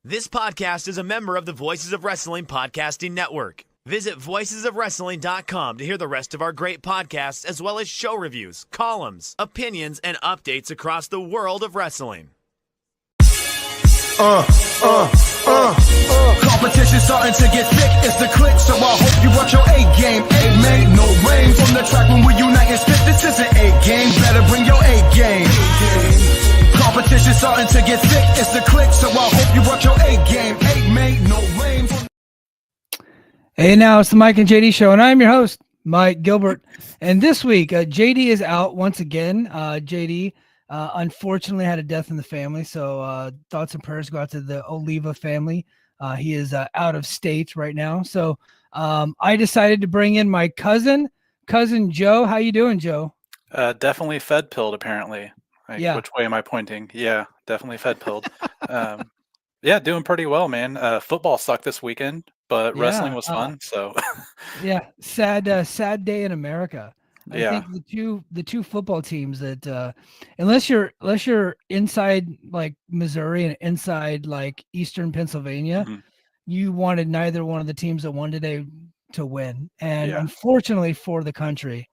This podcast is a member of the Voices of Wrestling Podcasting Network. Visit voicesofwrestling.com to hear the rest of our great podcasts, as well as show reviews, columns, opinions, and updates across the world of wrestling. Competition starting to get thick, it's the click, so I hope you watch your A game. A man, no rain from the track when we unite and spit. This is an A game, better bring your A game. Competition starting to get thick, it's the click, so I hope you watch your A game. A man, no rain from... Hey, now it's the Mike and JD show, and I'm your host, Mike Gilbert. And this week, JD is out once again. JD unfortunately had a death in the family, so thoughts and prayers go out to the Oliva family. He is out of state right now, so I decided to bring in my cousin Joe. How you doing, Joe? Definitely fed pilled, apparently. Yeah. Which way am I pointing? Yeah, definitely fed pilled. Yeah, doing pretty well, man. Football sucked this weekend, but wrestling was fun. So yeah, sad day in America. Yeah. I think the two football teams that unless you're inside like Missouri and inside like Eastern Pennsylvania, you wanted neither one of the teams that won today to win. And unfortunately for the country,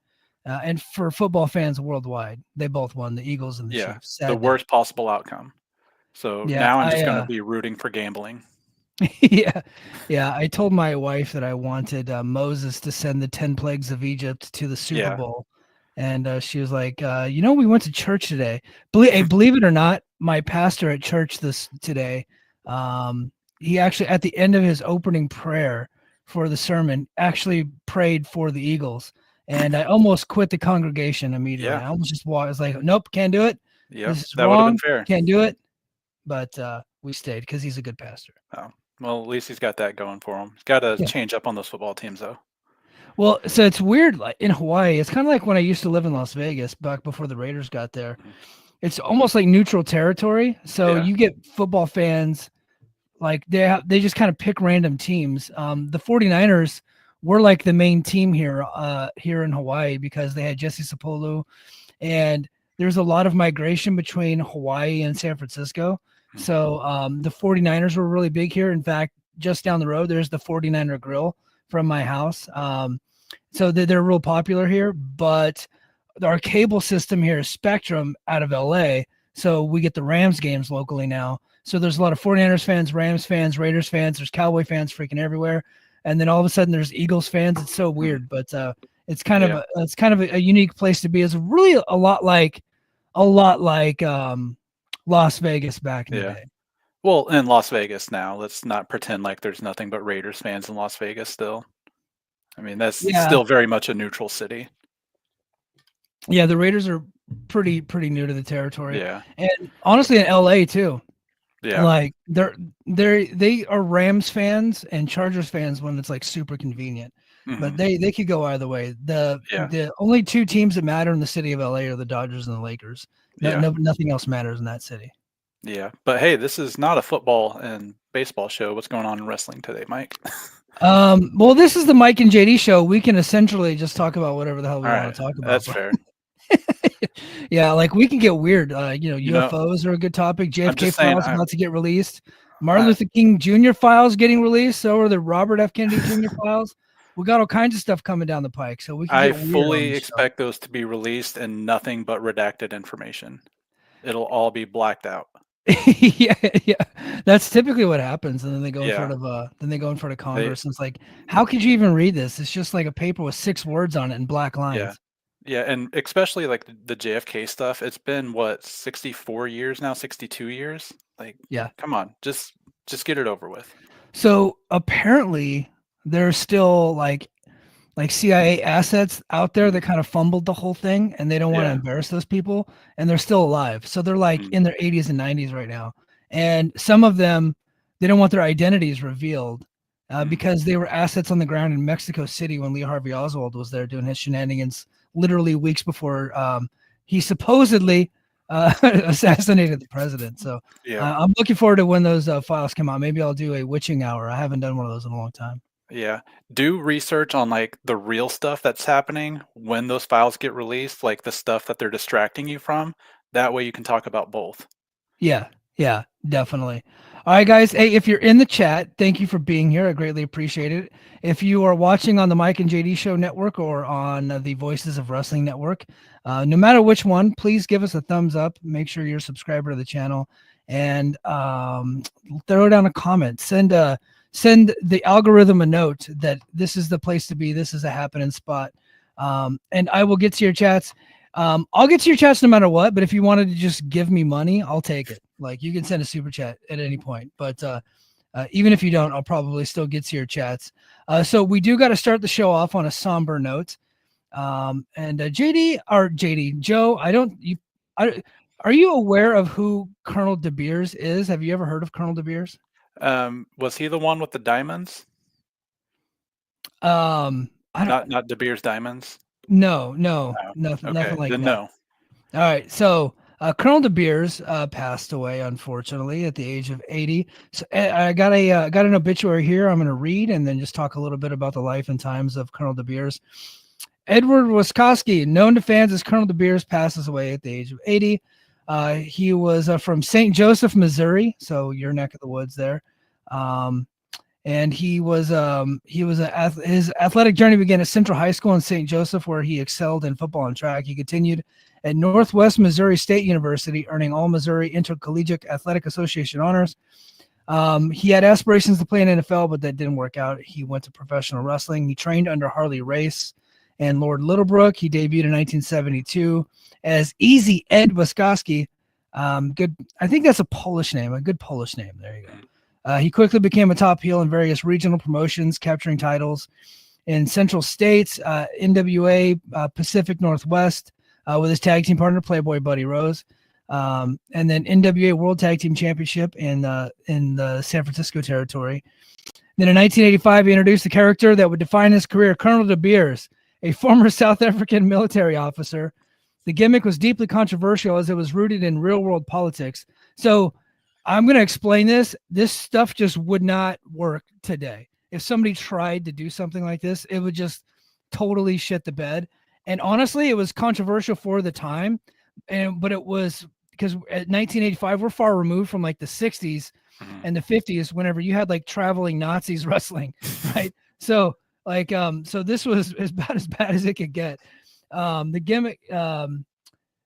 and for football fans worldwide, they both won, the Eagles and the Chiefs. The worst possible outcome. So now I'm just going to be rooting for gambling. Yeah. I told my wife that I wanted Moses to send the 10 plagues of Egypt to the Super Bowl. And she was like, we went to church today. Believe it or not, my pastor at church today, he actually, at the end of his opening prayer for the sermon, actually prayed for the Eagles. And I almost quit the congregation immediately. I almost just walked. I was like, nope, can't do it. Yeah, this is that wrong. would have been fair. Can't do it. But we stayed because he's a good pastor. Oh, well, at least he's got that going for him. He's got to change up on those football teams, though. Well, so it's weird. Like in Hawaii, it's kind of like when I used to live in Las Vegas back before the Raiders got there. It's almost like neutral territory. So you get football fans, like they just kind of pick random teams. The 49ers were like the main team here in Hawaii because they had Jesse Sapolu, and there's a lot of migration between Hawaii and San Francisco. So the 49ers were really big here. In fact, just down the road, there's the 49er Grill from my house. So they're real popular here, but our cable system here is Spectrum out of LA. So we get the Rams games locally now. So there's a lot of 49ers fans, Rams fans, Raiders fans, there's Cowboy fans freaking everywhere. And then all of a sudden there's Eagles fans. It's so weird, but it's kind of a unique place to be. It's really a lot like Las Vegas back in the day. Well, in Las Vegas now, let's not pretend like there's nothing but Raiders fans in Las Vegas still. I mean, that's still very much a neutral city. Yeah, the Raiders are pretty new to the territory. Yeah. And honestly in LA too. Yeah. Like they are Rams fans and Chargers fans when it's like super convenient. But they could go either way. The only two teams that matter in the city of LA are the Dodgers and the Lakers. Nothing else matters in that city. Yeah. But hey, this is not a football and baseball show. What's going on in wrestling today, Mike? Well, this is the Mike and JD show. We can essentially just talk about whatever the hell we want to talk about. That's fair. Yeah, like we can get weird. UFOs are a good topic. JFK files about to get released. Martin Luther King Jr. files getting released. So are the Robert F. Kennedy Jr. files. We got all kinds of stuff coming down the pike. So we can I fully expect those to be released and nothing but redacted information. It'll all be blacked out. yeah. That's typically what happens. And then they go in front of Congress. And it's like, how could you even read this? It's just like a paper with 6 words on it in black lines. Yeah, and especially like the JFK stuff, it's been 64 years now, 62 years. Like, come on, just get it over with. So apparently there's still like CIA assets out there that kind of fumbled the whole thing, and they don't want to embarrass those people, and they're still alive. So they're like in their 80s and 90s right now. And some of them, they don't want their identities revealed because they were assets on the ground in Mexico City when Lee Harvey Oswald was there doing his shenanigans literally weeks before he supposedly assassinated the president. So I'm looking forward to when those files come out. Maybe I'll do a witching hour. I haven't done one of those in a long time. Yeah. Do research on like the real stuff that's happening when those files get released, like the stuff that they're distracting you from. That way you can talk about both. Yeah, definitely. All right, guys. Hey, if you're in the chat, thank you for being here. I greatly appreciate it. If you are watching on the Mike and JD Show Network or on the Voices of Wrestling Network, no matter which one, please give us a thumbs up. Make sure you're a subscriber to the channel and throw down a comment. Send the algorithm a note that this is the place to be. This is a happening spot. And I will get to your chats. I'll get to your chats no matter what, but if you wanted to just give me money, I'll take it. Like, you can send a super chat at any point, but even if you don't, I'll probably still get to your chats. So we do got to start the show off on a somber note. And Joe, are you aware of who Colonel De Beers is? Have you ever heard of Colonel De Beers? Was he the one with the diamonds? Not De Beers diamonds. No, nothing like that. No. All right, so Colonel De Beers passed away, unfortunately, at the age of 80. So I got an obituary here. I'm going to read and then just talk a little bit about the life and times of Colonel De Beers. Edward Wiskoski, known to fans as Colonel De Beers, passes away at the age of 80. He was from St. Joseph, Missouri, so your neck of the woods there. And his athletic journey began at Central High School in St. Joseph, where he excelled in football and track. He continued at Northwest Missouri State University, earning all Missouri Intercollegiate Athletic Association honors. He had aspirations to play in NFL, but that didn't work out. He went to professional wrestling. He trained under Harley Race and Lord Littlebrook. He debuted in 1972 as Easy Ed Wiskoski. Good. I think that's a Polish name, a good Polish name. There you go. He quickly became a top heel in various regional promotions, capturing titles in Central States, NWA, Pacific Northwest, with his tag team partner, Playboy Buddy Rose, and then NWA World Tag Team Championship in the San Francisco territory. Then in 1985, he introduced the character that would define his career, Colonel De Beers, a former South African military officer. The gimmick was deeply controversial as it was rooted in real-world politics. So I'm going to explain this. This stuff just would not work today. If somebody tried to do something like this, it would just totally shit the bed. And honestly, it was controversial for the time. But it was because at 1985, we're far removed from like the 60s and the 50s, whenever you had like traveling Nazis wrestling, right? So like, so this was about as bad as it could get. The gimmick,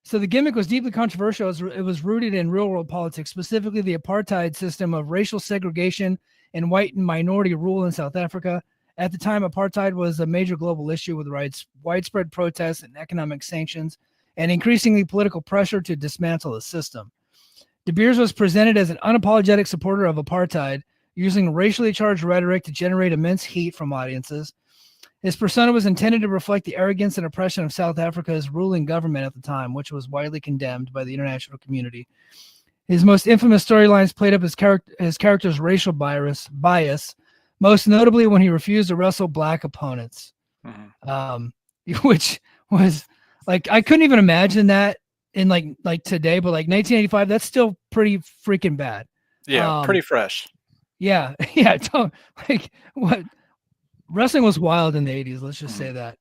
So the gimmick was deeply controversial as it was rooted in real-world politics, specifically the apartheid system of racial segregation and white and minority rule in South Africa. At the time, apartheid was a major global issue with widespread protests and economic sanctions and increasingly political pressure to dismantle the system. De Beers was presented as an unapologetic supporter of apartheid, using racially charged rhetoric to generate immense heat from audiences. His persona was intended to reflect the arrogance and oppression of South Africa's ruling government at the time, which was widely condemned by the international community. His most infamous storylines played up his character's racial bias, most notably when he refused to wrestle black opponents, which was like, I couldn't even imagine that in like today, but like 1985, that's still pretty freaking bad. Yeah, pretty fresh. Yeah, like what. Wrestling was wild in the 80s, let's just say that.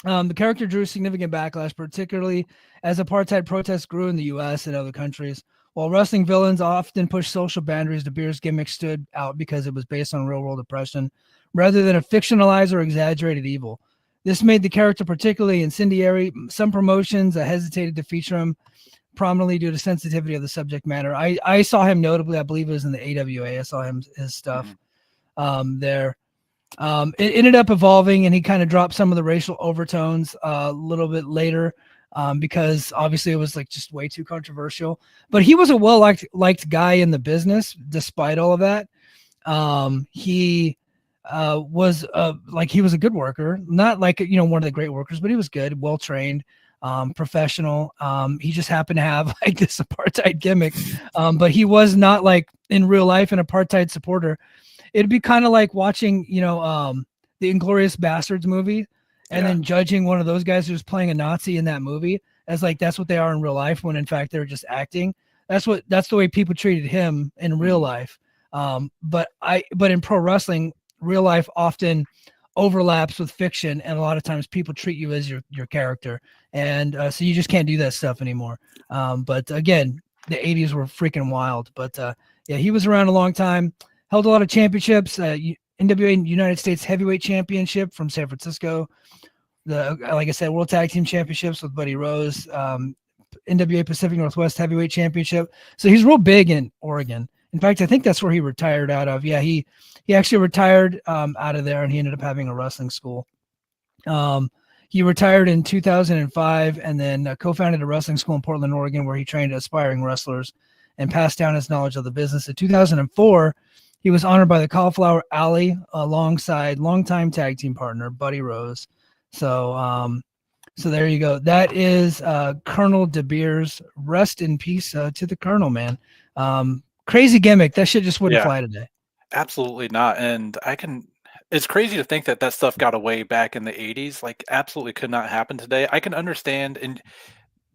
The character drew significant backlash, particularly as apartheid protests grew in the U.S. and other countries. While wrestling villains often pushed social boundaries, De Beers' gimmick stood out because it was based on real-world oppression, rather than a fictionalized or exaggerated evil. This made the character particularly incendiary. Some promotions hesitated to feature him prominently due to sensitivity of the subject matter. I saw him notably, I believe it was in the AWA. I saw his stuff there. It ended up evolving, and he kind of dropped some of the racial overtones a little bit later because obviously it was like just way too controversial. But he was a well-liked guy in the business, despite all of that. He was he was a good worker, not like one of the great workers, but he was good, well-trained, professional. He just happened to have like this apartheid gimmick, but he was not like in real life an apartheid supporter. It'd be kind of like watching, the Inglourious Bastards movie and then judging one of those guys who's playing a Nazi in that movie as like, that's what they are in real life, when in fact they're just acting. That's the way people treated him in real life. But in pro wrestling, real life often overlaps with fiction. And a lot of times people treat you as your character. And so you just can't do that stuff anymore. But again, the 80s were freaking wild. But yeah, he was around a long time, held a lot of championships, NWA United States Heavyweight Championship from San Francisco. Like I said, World Tag Team Championships with Buddy Rose, NWA Pacific Northwest Heavyweight Championship. So he's real big in Oregon. In fact, I think that's where he retired out of. Yeah, he actually retired out of there, and he ended up having a wrestling school. He retired in 2005 and then co-founded a wrestling school in Portland, Oregon, where he trained aspiring wrestlers and passed down his knowledge of the business. In 2004, he was honored by the Cauliflower Alley alongside longtime tag team partner Buddy Rose. So there you go. That is Colonel De Beers. Rest in peace to the Colonel, man. Crazy gimmick. That shit just wouldn't fly today. Absolutely not. And it's crazy to think that stuff got away back in the 80s. Like, absolutely could not happen today. I can understand. And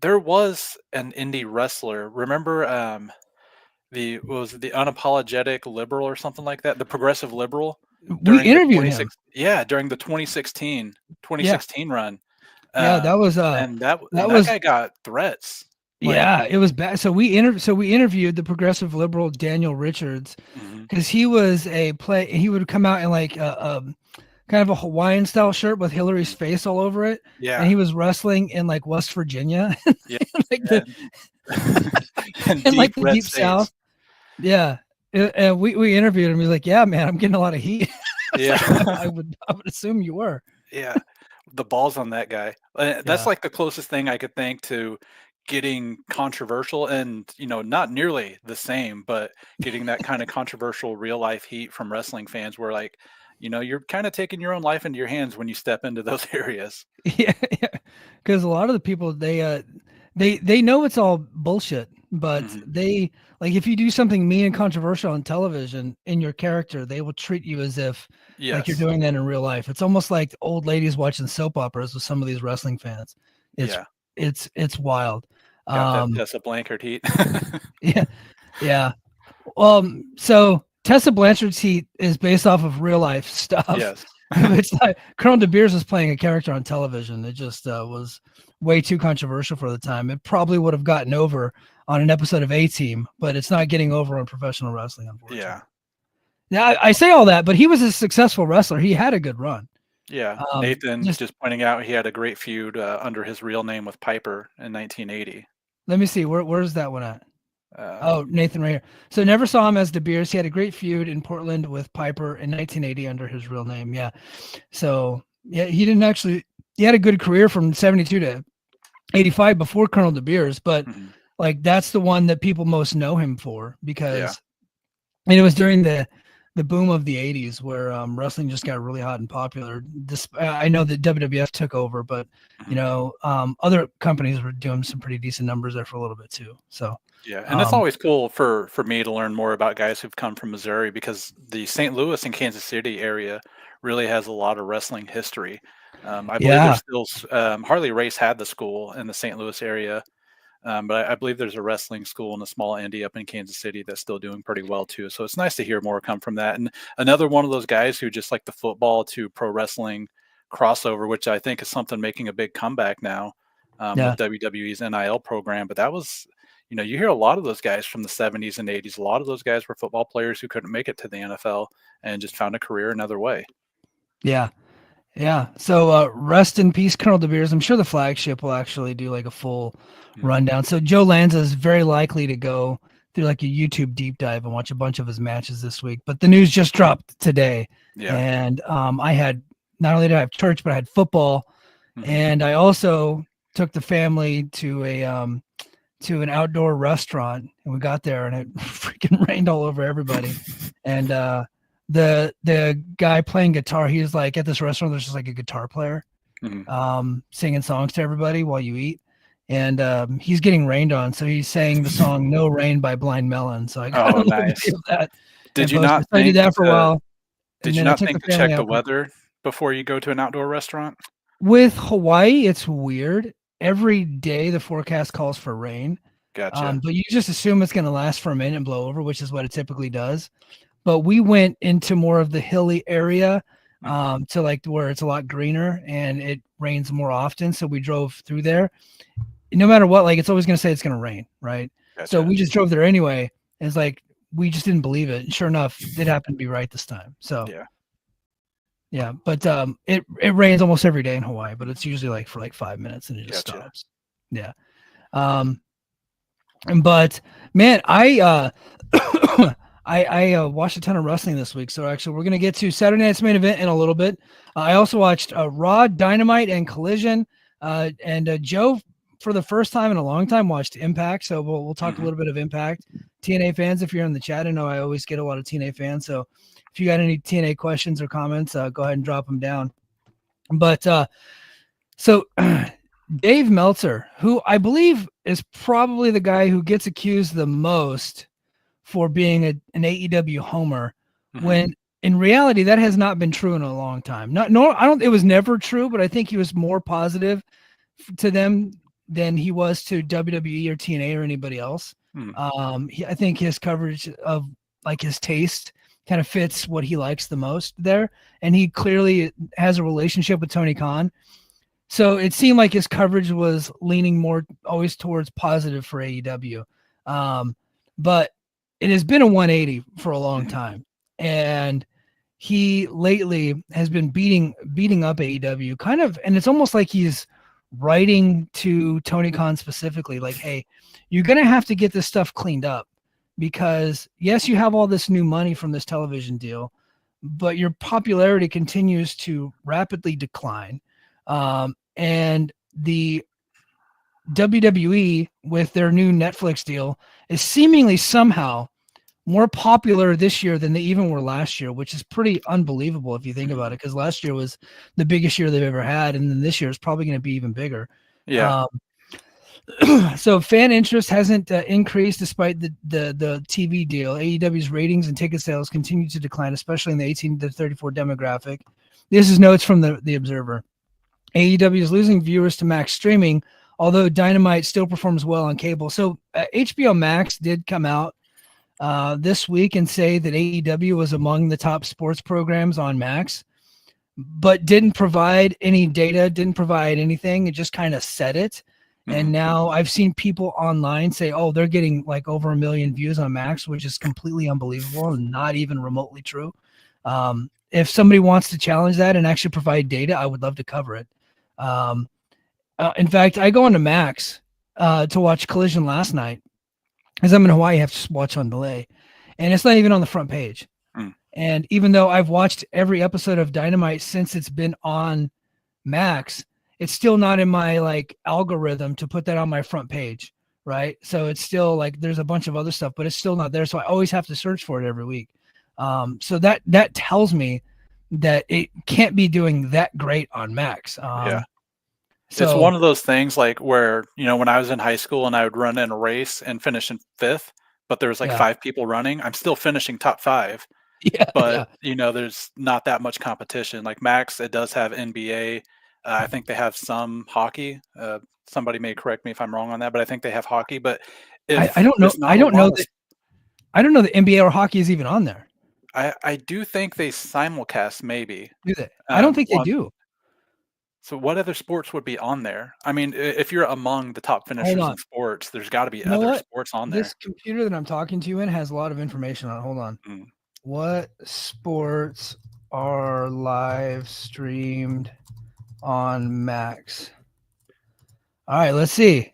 there was an indie wrestler. Remember the unapologetic liberal or something like that? The progressive liberal? We interviewed him. Yeah, during the 2016 run. Yeah, that was and that guy got threats. Yeah, it was bad. So we interviewed the progressive liberal Daniel Richards because he was he would come out in like kind of a Hawaiian style shirt with Hillary's face all over it. Yeah, and he was wrestling in like West Virginia, yeah, like like the deep South. Yeah, and we interviewed him. He's like, "Yeah, man, I'm getting a lot of heat." Yeah, I would assume you were. Yeah, the balls on that guy. That's like the closest thing I could think to getting controversial, and not nearly the same, but getting that kind of controversial real life heat from wrestling fans where like, you're kind of taking your own life into your hands when you step into those areas. Yeah. Because a lot of the people, they know it's all bullshit, but they like, if you do something mean and controversial on television in your character, they will treat you as if like you're doing that in real life. It's almost like old ladies watching soap operas with some of these wrestling fans. It's wild. Got that Tessa Blanchard heat. Yeah. So Tessa Blanchard's heat is based off of real life stuff. Yes. It's like Colonel De Beers was playing a character on television. It just was way too controversial for the time. It probably would have gotten over on an episode of A-Team, but it's not getting over on professional wrestling, unfortunately. Yeah. Now I say all that, but he was a successful wrestler. He had a good run. Yeah, Nathan just pointing out he had a great feud under his real name with Piper in 1980. Let me see. Where's that one at? Nathan right here. So never saw him as De Beers. He had a great feud in Portland with Piper in 1980 under his real name. Yeah. So yeah, he had a good career from 72 to 85 before Colonel De Beers, but like that's the one that people most know him for because and it was during the boom of the 80s where wrestling just got really hot and popular. I know that WWF took over, but other companies were doing some pretty decent numbers there for a little bit too. So yeah, and it's always cool for me to learn more about guys who've come from Missouri because the St. Louis and Kansas City area really has a lot of wrestling history. I believe there's still Harley Race had the school in the St. Louis area. But I believe there's a wrestling school in a small indie up in Kansas City that's still doing pretty well too. So it's nice to hear more come from that. And another one of those guys who just like the football to pro wrestling crossover, which I think is something making a big comeback now with WWE's NIL program. But that was, you hear a lot of those guys from the 70s and 80s. A lot of those guys were football players who couldn't make it to the NFL and just found a career another way. Yeah. Yeah. So rest in peace, Colonel De Beers. I'm sure the flagship will actually do like a full rundown. So Joe Lanza is very likely to go through like a YouTube deep dive and watch a bunch of his matches this week. But the news just dropped today. Yeah. And I had, not only did I have church, but I had football. And I also took the family to an outdoor restaurant, and we got there and it freaking rained all over everybody. And the guy playing guitar, he was like, at this restaurant there's just like a guitar player singing songs to everybody while you eat, and he's getting rained on, so he's sang the song No Rain by Blind Melon. So I got a little bit of that. Did you not I did that for a while? Did you not think to check the weather before you go to an outdoor restaurant? With Hawaii, it's weird. Every day the forecast calls for rain. Gotcha. But you just assume it's going to last for a minute and blow over, which is what it typically does. But we went into more of the hilly area to like where it's a lot greener and it rains more often. So we drove through there. No matter what, like it's always going to say it's going to rain, right? So Gotcha. we just drove there anyway. And it's like, we just didn't believe it. And sure enough, it happened to be right this time. So yeah, but it rains almost every day in Hawaii, but it's usually like for like 5 minutes and it just Gotcha. stops. Yeah. But man, I watched a ton of wrestling this week. So actually, we're gonna get to Saturday night's main event in a little bit. I also watched Raw, Dynamite, and Collision. And Joe, for the first time in a long time, watched Impact. So we'll talk a little bit of Impact. TNA fans, if you're in the chat, I know I always get a lot of TNA fans. So if you got any TNA questions or comments, go ahead and drop them down. But so Dave Meltzer, who I believe is probably the guy who gets accused the most for being an AEW homer, when in reality that has not been true in a long time. It was never true, but I think he was more positive to them than he was to WWE or TNA or anybody else. I think his coverage of like his taste kind of fits what he likes the most there, and he clearly has a relationship with Tony Khan. So it seemed like his coverage was leaning more always towards positive for AEW. But it has been a 180 for a long time. And he lately has been beating up AEW kind of, and it's almost like he's writing to Tony Khan specifically, like, hey, you're going to have to get this stuff cleaned up because yes, you have all this new money from this television deal, but your popularity continues to rapidly decline. And the WWE with their new Netflix deal is seemingly somehow more popular this year than they even were last year, which is pretty unbelievable if you think about it, because last year was the biggest year they've ever had, and then this year is probably going to be even bigger. Yeah. So fan interest hasn't increased despite the TV deal. AEW's ratings and ticket sales continue to decline, especially in the 18 to 34 demographic. This is notes from the Observer. AEW is losing viewers to Max streaming, although Dynamite still performs well on cable. So HBO Max did come out this week and say that AEW was among the top sports programs on Max, but didn't provide any data, didn't provide anything. It just kind of said it. And now I've seen people online say, oh, they're getting like over 1 million views on Max, which is completely unbelievable and not even remotely true. If somebody wants to challenge that and actually provide data, I would love to cover it. In fact, I go into Max to watch Collision last night. As I'm in Hawaii, I have to watch on delay. And it's not even on the front page. And even though I've watched every episode of Dynamite since it's been on Max, it's still not in my like algorithm to put that on my front page, right? So it's still like there's a bunch of other stuff, but it's still not there. So I always have to search for it every week. So that tells me that it can't be doing that great on Max. Yeah. So it's one of those things like where, when I was in high school and I would run in a race and finish in 5th, but there was like 5 people running, I'm still finishing top 5. But there's not that much competition. Like Max, it does have NBA. I think they have some hockey. Somebody may correct me if I'm wrong on that, but I think they have hockey. But I don't know. I don't know that NBA or hockey is even on there. I do think they simulcast, maybe. Do they? I don't think they do. So what other sports would be on there? I mean, if you're among the top finishers in sports, there's got to be other sports on there. This computer that I'm talking to you in has a lot of information on it. Hold on. What sports are live streamed on Max? All right, let's see.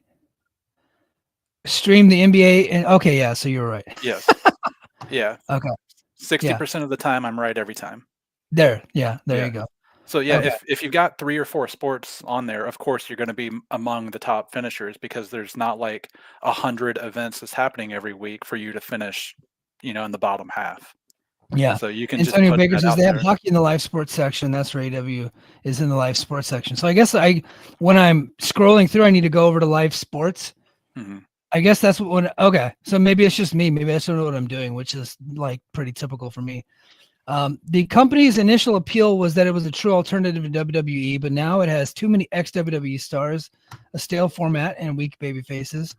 Stream the NBA and okay, yeah, so you're right. Yes. Yeah. Okay. 60% of the time I'm right every time. There you go. So if you've got 3 or 4 sports on there, of course you're going to be among the top finishers because there's not like 100 events that's happening every week for you to finish, in the bottom half. Yeah. So you can Antonio just Baker says they have hockey in the live sports section. That's where AW is in the live sports section. So I guess when I'm scrolling through, I need to go over to live sports. I guess that's okay. So maybe it's just me. Maybe I just don't know what I'm doing, which is like pretty typical for me. The company's initial appeal was that it was a true alternative to WWE, but now it has too many ex-WWE stars, a stale format, and weak baby faces.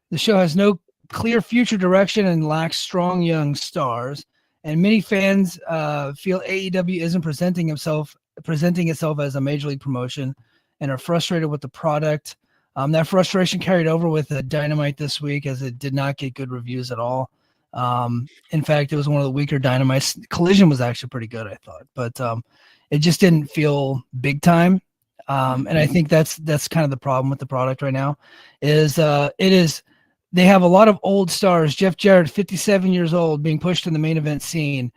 The show has no clear future direction and lacks strong young stars. And many fans feel AEW isn't presenting itself as a major league promotion and are frustrated with the product. That frustration carried over with the Dynamite this week, as it did not get good reviews at all. In fact, it was one of the weaker Dynamites. Collision was actually pretty good, I thought, but it just didn't feel big time. And I think that's kind of the problem with the product right now. They have a lot of old stars. Jeff Jarrett, 57 years old, being pushed in the main event scene.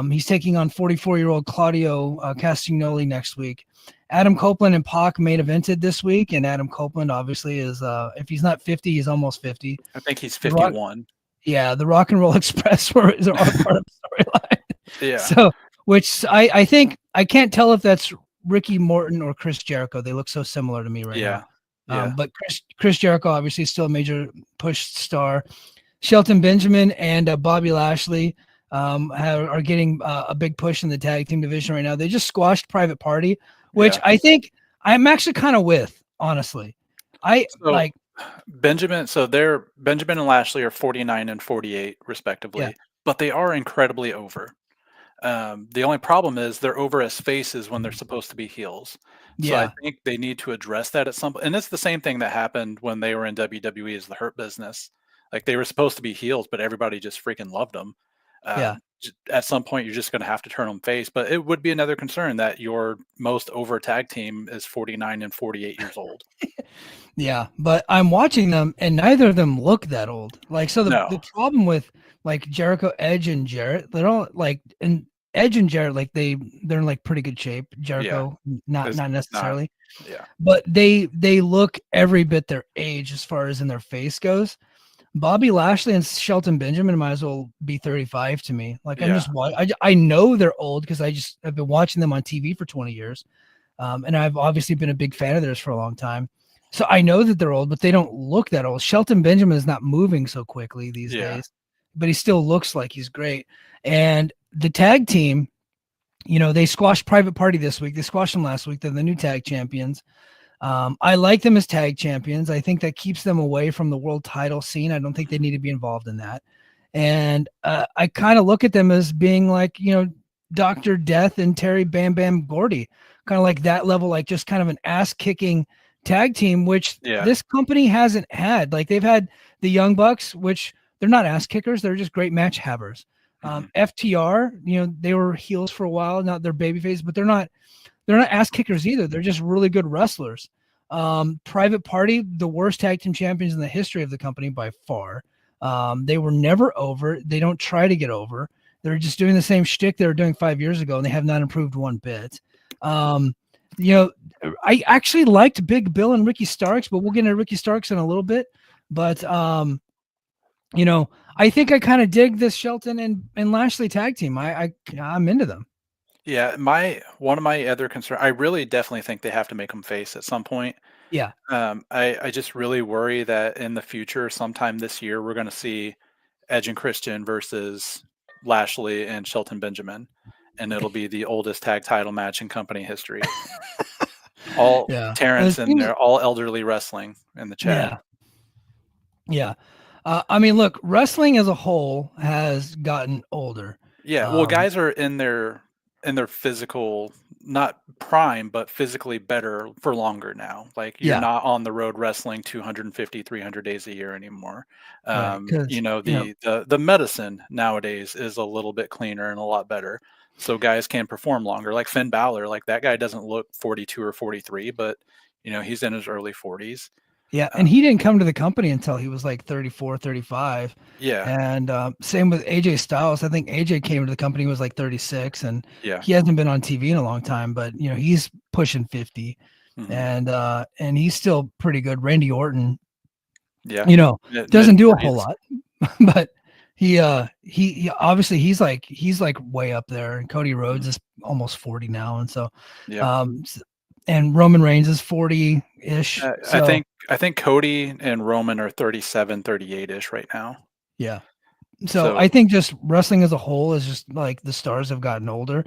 He's taking on 44-year-old Claudio Castagnoli next week. Adam Copeland and Pac main evented this week, and Adam Copeland obviously is, if he's not 50, he's almost 50. I think he's 51. The Rock and Roll Express are part of the storyline. Yeah. So, which I think, I can't tell if that's Ricky Morton or Chris Jericho. They look so similar to me right now. Yeah. But Chris Jericho obviously is still a major push star. Shelton Benjamin and Bobby Lashley are getting a big push in the tag team division right now. They just squashed Private Party, which I think I'm actually kind of with, honestly. Benjamin. So Benjamin and Lashley are 49 and 48 respectively, but they are incredibly over. The only problem is they're over as faces when they're supposed to be heels. So I think they need to address that at some point. And it's the same thing that happened when they were in WWE as the Hurt Business. Like, they were supposed to be heels, but everybody just freaking loved them. At some point, you're just going to have to turn them face. But it would be another concern that your most over tag team is 49 and 48 years old. But I'm watching them, and neither of them look that old. Like, so the problem with like Jericho, Edge, and Jarrett, they're all like, and Edge and Jarrett, like they're in like pretty good shape. Jericho, not necessarily. But they look every bit their age as far as in their face goes. Bobby Lashley and Shelton Benjamin might as well be 35 to me. Like, I know they're old because I've been watching them on TV for 20 years. And I've obviously been a big fan of theirs for a long time. So I know that they're old, but they don't look that old. Shelton Benjamin is not moving so quickly these days, but he still looks like he's great. And the tag team, they squashed Private Party this week. They squashed them last week. They're the new tag champions. I like them as tag champions. I think that keeps them away from the world title scene. I don't think they need to be involved in that. And I kind of look at them as being like, Dr. Death and Terry Bam Bam Gordy, kind of like that level, like just kind of an ass kicking tag team, which this company hasn't had. Like, they've had the Young Bucks, which they're not ass kickers. They're just great match havers. FTR, they were heels for a while. Now they're babyface, but they're not ass kickers either. They're just really good wrestlers. Private Party, the worst tag team champions in the history of the company by far. They were never over. They don't try to get over. They're just doing the same shtick they were doing 5 years ago, and they have not improved one bit. I actually liked Big Bill and Ricky Starks, but we'll get into Ricky Starks in a little bit. But I think I kind of dig this Shelton and Lashley tag team. I'm into them. Yeah, one of my other concerns, I really definitely think they have to make them face at some point. Yeah. I just really worry that in the future, sometime this year, we're going to see Edge and Christian versus Lashley and Shelton Benjamin, and it'll be the oldest tag title match in company history. Terrence and they're all elderly wrestling in the chat. Yeah. Look, wrestling as a whole has gotten older. Yeah, well, guys are in their physical, not prime, but physically better for longer now. Like, you're not on the road wrestling 250, 300 days a year anymore. The medicine nowadays is a little bit cleaner and a lot better. So guys can perform longer. Like Finn Balor, like that guy doesn't look 42 or 43, but he's in his early 40s. Yeah, and he didn't come to the company until he was like 34, 35. Yeah. And same with AJ Styles. I think AJ came to the company was like 36, and he hasn't been on TV in a long time, but he's pushing 50. And he's still pretty good. Randy Orton, doesn't do a whole lot, but he obviously he's like way up there, and Cody Rhodes is almost 40 now, and so and Roman Reigns is 40-ish. I think Cody and Roman are 37, 38-ish right now. Yeah. So I think just wrestling as a whole is just like the stars have gotten older.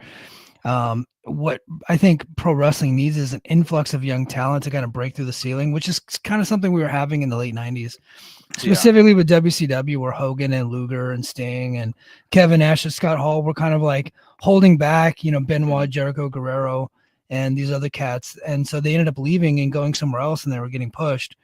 What I think pro wrestling needs is an influx of young talent to kind of break through the ceiling, which is kind of something we were having in the late 90s, specifically with WCW, where Hogan and Luger and Sting and Kevin Nash and Scott Hall were kind of like holding back, Benoit, Jericho, Guerrero, and these other cats. And so they ended up leaving and going somewhere else, and they were getting pushed.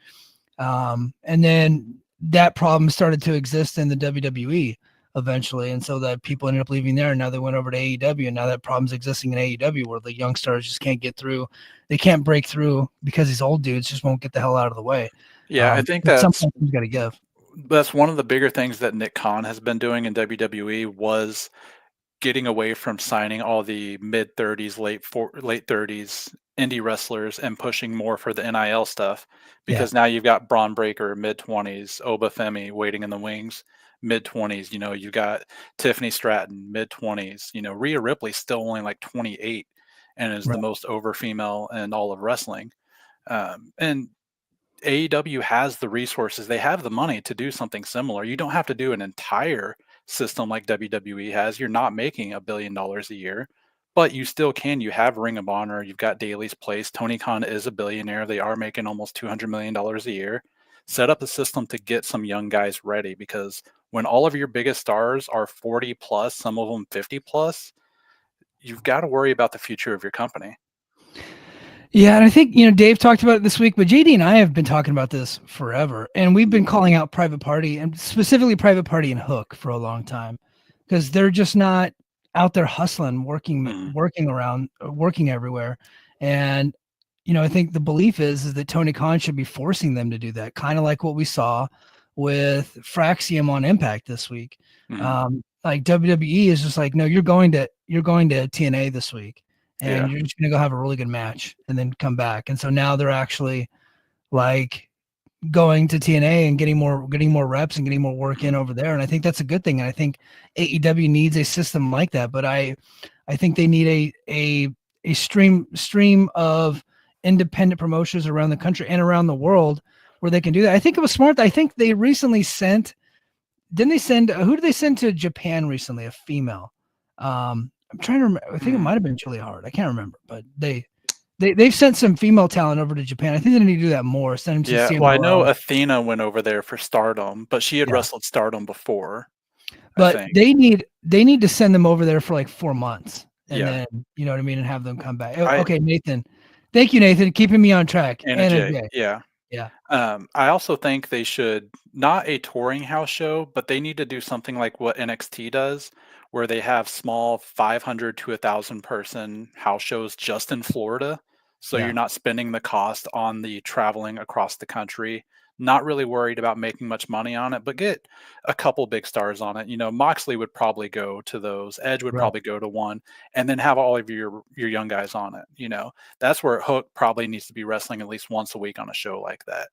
And then that problem started to exist in the WWE eventually. And so that people ended up leaving there, and now they went over to AEW, and now that problem's existing in AEW where the young stars just can't get through. They can't break through because these old dudes just won't get the hell out of the way. Yeah, I think something you got to give. That's one of the bigger things that Nick Khan has been doing in WWE was getting away from signing all the mid 30s, late 30s indie wrestlers and pushing more for the NIL stuff, because now you've got Braun Breaker, mid 20s, Oba Femi waiting in the wings, mid 20s. You know, you got Tiffany Stratton, mid 20s. You know, Rhea Ripley's still only like 28 and is the most over female in all of wrestling. And AEW has the resources. They have the money to do something similar. You don't have to do an entire system like WWE has. You're not making $1 billion a year, but you still can. You have Ring of Honor. You've got Daily's Place. Tony Khan is a billionaire. They are making almost $200 million a year. Set up a system to get some young guys ready, because when all of your biggest stars are 40 plus, some of them 50 plus, you've got to worry about the future of your company. Yeah, and I think, Dave talked about it this week, but JD and I have been talking about this forever, and we've been calling out Private Party, and specifically Private Party and Hook, for a long time, because they're just not out there hustling, working around, working everywhere. And, I think the belief is that Tony Khan should be forcing them to do that, kind of like what we saw with Fraxium on Impact this week. Like WWE is just like, no, you're going to TNA this week. And you're just going to go have a really good match and then come back. And so now they're actually like going to TNA and getting more reps and getting more work in over there. And I think that's a good thing. And I think AEW needs a system like that. But I think they need a stream of independent promotions around the country and around the world where they can do that. I think it was smart. I think they recently who did they send to Japan recently? A female. I'm trying to remember. I think it might have been Julia Hart. I can't remember, but they've sent some female talent over to Japan. I think they need to do that more. Send them to well, I know Athena went over there for Stardom, but she had wrestled Stardom before. But they need to send them over there for like 4 months, and then you know what I mean, and have them come back. Okay, Nathan. Thank you, Nathan, keeping me on track. Anna Jay. Yeah. I also think they should, not a touring house show, but they need to do something like what NXT does, where they have small 500 to 1,000 person house shows just in Florida. So you're not spending the cost on the traveling across the country, not really worried about making much money on it, but get a couple big stars on it. Moxley would probably go to those. Edge would probably go to one, and then have all of your young guys on it. That's where Hook probably needs to be wrestling at least once a week on a show like that.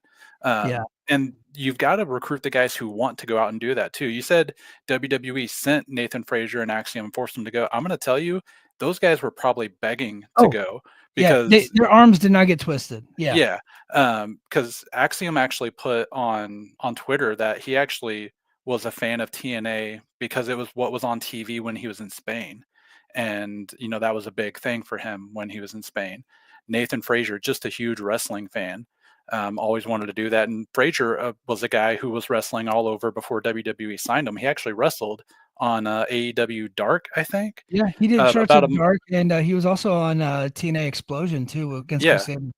And you've got to recruit the guys who want to go out and do that too. You said WWE sent Nathan Frazier and Axiom and forced them to go. I'm going to tell you, those guys were probably begging to go, because their arms did not get twisted. Because Axiom actually put on Twitter that he actually was a fan of TNA because it was what was on TV when he was in Spain. And, that was a big thing for him when he was in Spain. Nathan Frazier, just a huge wrestling fan. Always wanted to do that. And Frazier was a guy who was wrestling all over before WWE signed him. He actually wrestled on AEW Dark, I think. Yeah, he did shorts of Dark, and he was also on TNA Explosion too against Chris Sabin.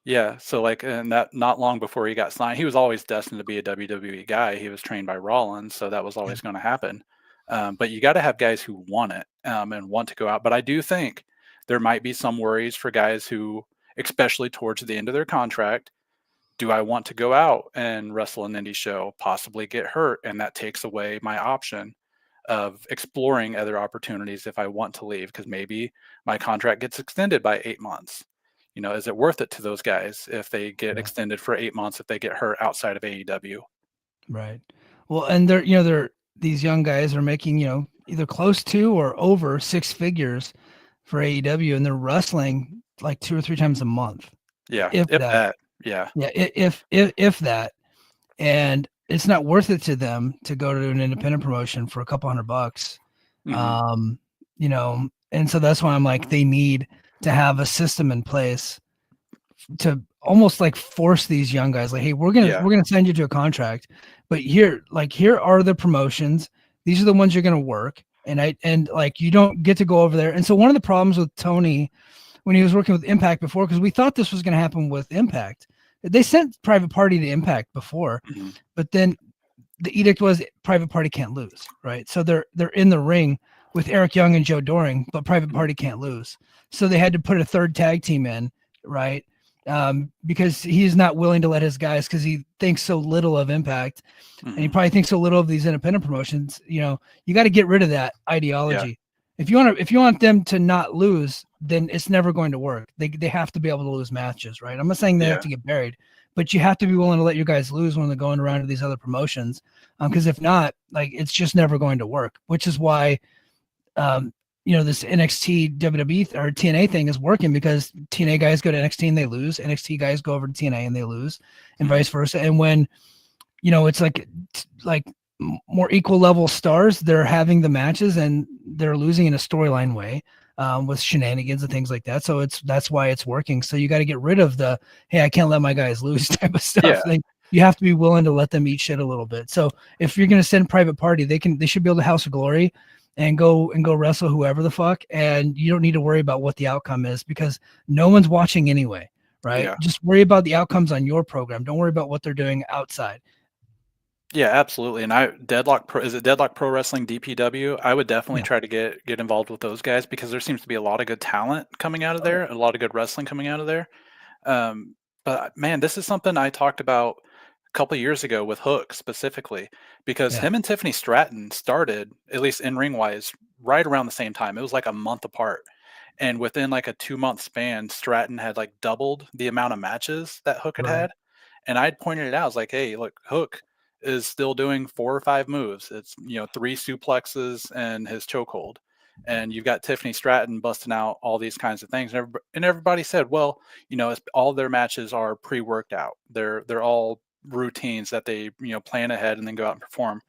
Yeah, so and that not long before he got signed, he was always destined to be a WWE guy. He was trained by Rollins, so that was always going to happen. But you got to have guys who want it and want to go out. But I do think there might be some worries for guys who, especially towards the end of their contract, do I want to go out and wrestle an indie show, possibly get hurt, and that takes away my option of exploring other opportunities if I want to leave, because maybe my contract gets extended by 8 months. Is it worth it to those guys if they get extended for 8 months if they get hurt outside of AEW? Right. Well, and these young guys are making, either close to or over 6 figures for AEW, and they're wrestling like 2 or 3 times a month. Yeah. If that. Yeah. If that. And it's not worth it to them to go to an independent promotion for a couple $100. And so that's why I'm like, they need to have a system in place to almost like force these young guys, like, hey, we're gonna send you to a contract, but here are the promotions. These are the ones you're gonna work, and you don't get to go over there. And so one of the problems with Tony when he was working with Impact before, because we thought this was going to happen with Impact. They sent Private Party to Impact before, but then the edict was Private Party can't lose, right? So they're in the ring with Eric Young and Joe Doring, but Private Party can't lose. So they had to put a third tag team in, right? Because he's not willing to let his guys, because he thinks so little of Impact, and he probably thinks so little of these independent promotions. You know, you got to get rid of that ideology. Yeah. If you want them to not lose, then it's never going to work. They have to be able to lose matches, right? I'm not saying they have to get buried, but you have to be willing to let your guys lose when they're going around to these other promotions. Because if not, like, it's just never going to work. Which is why, you know, this NXT WWE or TNA thing is working, because TNA guys go to NXT and they lose. NXT guys go over to TNA and they lose, and vice versa. And when, you know, it's like more equal level stars, they're having the matches and they're losing in a storyline way, with shenanigans and things like that. So that's why it's working. So you got to get rid of the, hey, I can't let my guys lose type of stuff. Yeah. Like, you have to be willing to let them eat shit a little bit. So if you're going to send Private Party, they should be able to House of Glory and go wrestle whoever the fuck. And you don't need to worry about what the outcome is, because no one's watching anyway. Right. Yeah. Just worry about the outcomes on your program. Don't worry about what they're doing outside. Yeah, absolutely. And Deadlock Pro Wrestling DPW? I would definitely try to get involved with those guys, because there seems to be a lot of good talent coming out of there, a lot of good wrestling coming out of there. But man, this is something I talked about a couple of years ago with Hook specifically, because him and Tiffany Stratton started, at least in ring wise, right around the same time. It was like a month apart. And within like a 2-month span, Stratton had like doubled the amount of matches that Hook had. And I'd pointed it out. I was like, hey, look, Hook is still doing 4 or 5 moves. It's, 3 suplexes and his chokehold. And you've got Tiffany Stratton busting out all these kinds of things. And everybody said, well, all their matches are pre-worked out. They're all routines that they, plan ahead and then go out and perform.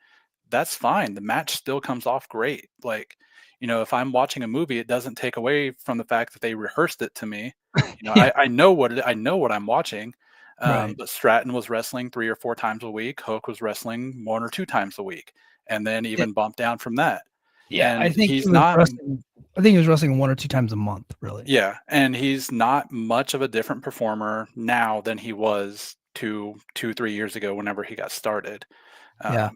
That's fine. The match still comes off great. Like, if I'm watching a movie, it doesn't take away from the fact that they rehearsed it to me. I know what I'm watching. But Stratton was wrestling 3 or 4 times a week. Hook was wrestling 1 or 2 times a week, and then even bumped down from that. Yeah, and I think he was wrestling 1 or 2 times a month, really. Yeah, and he's not much of a different performer now than he was 2-3 years ago whenever he got started. They've got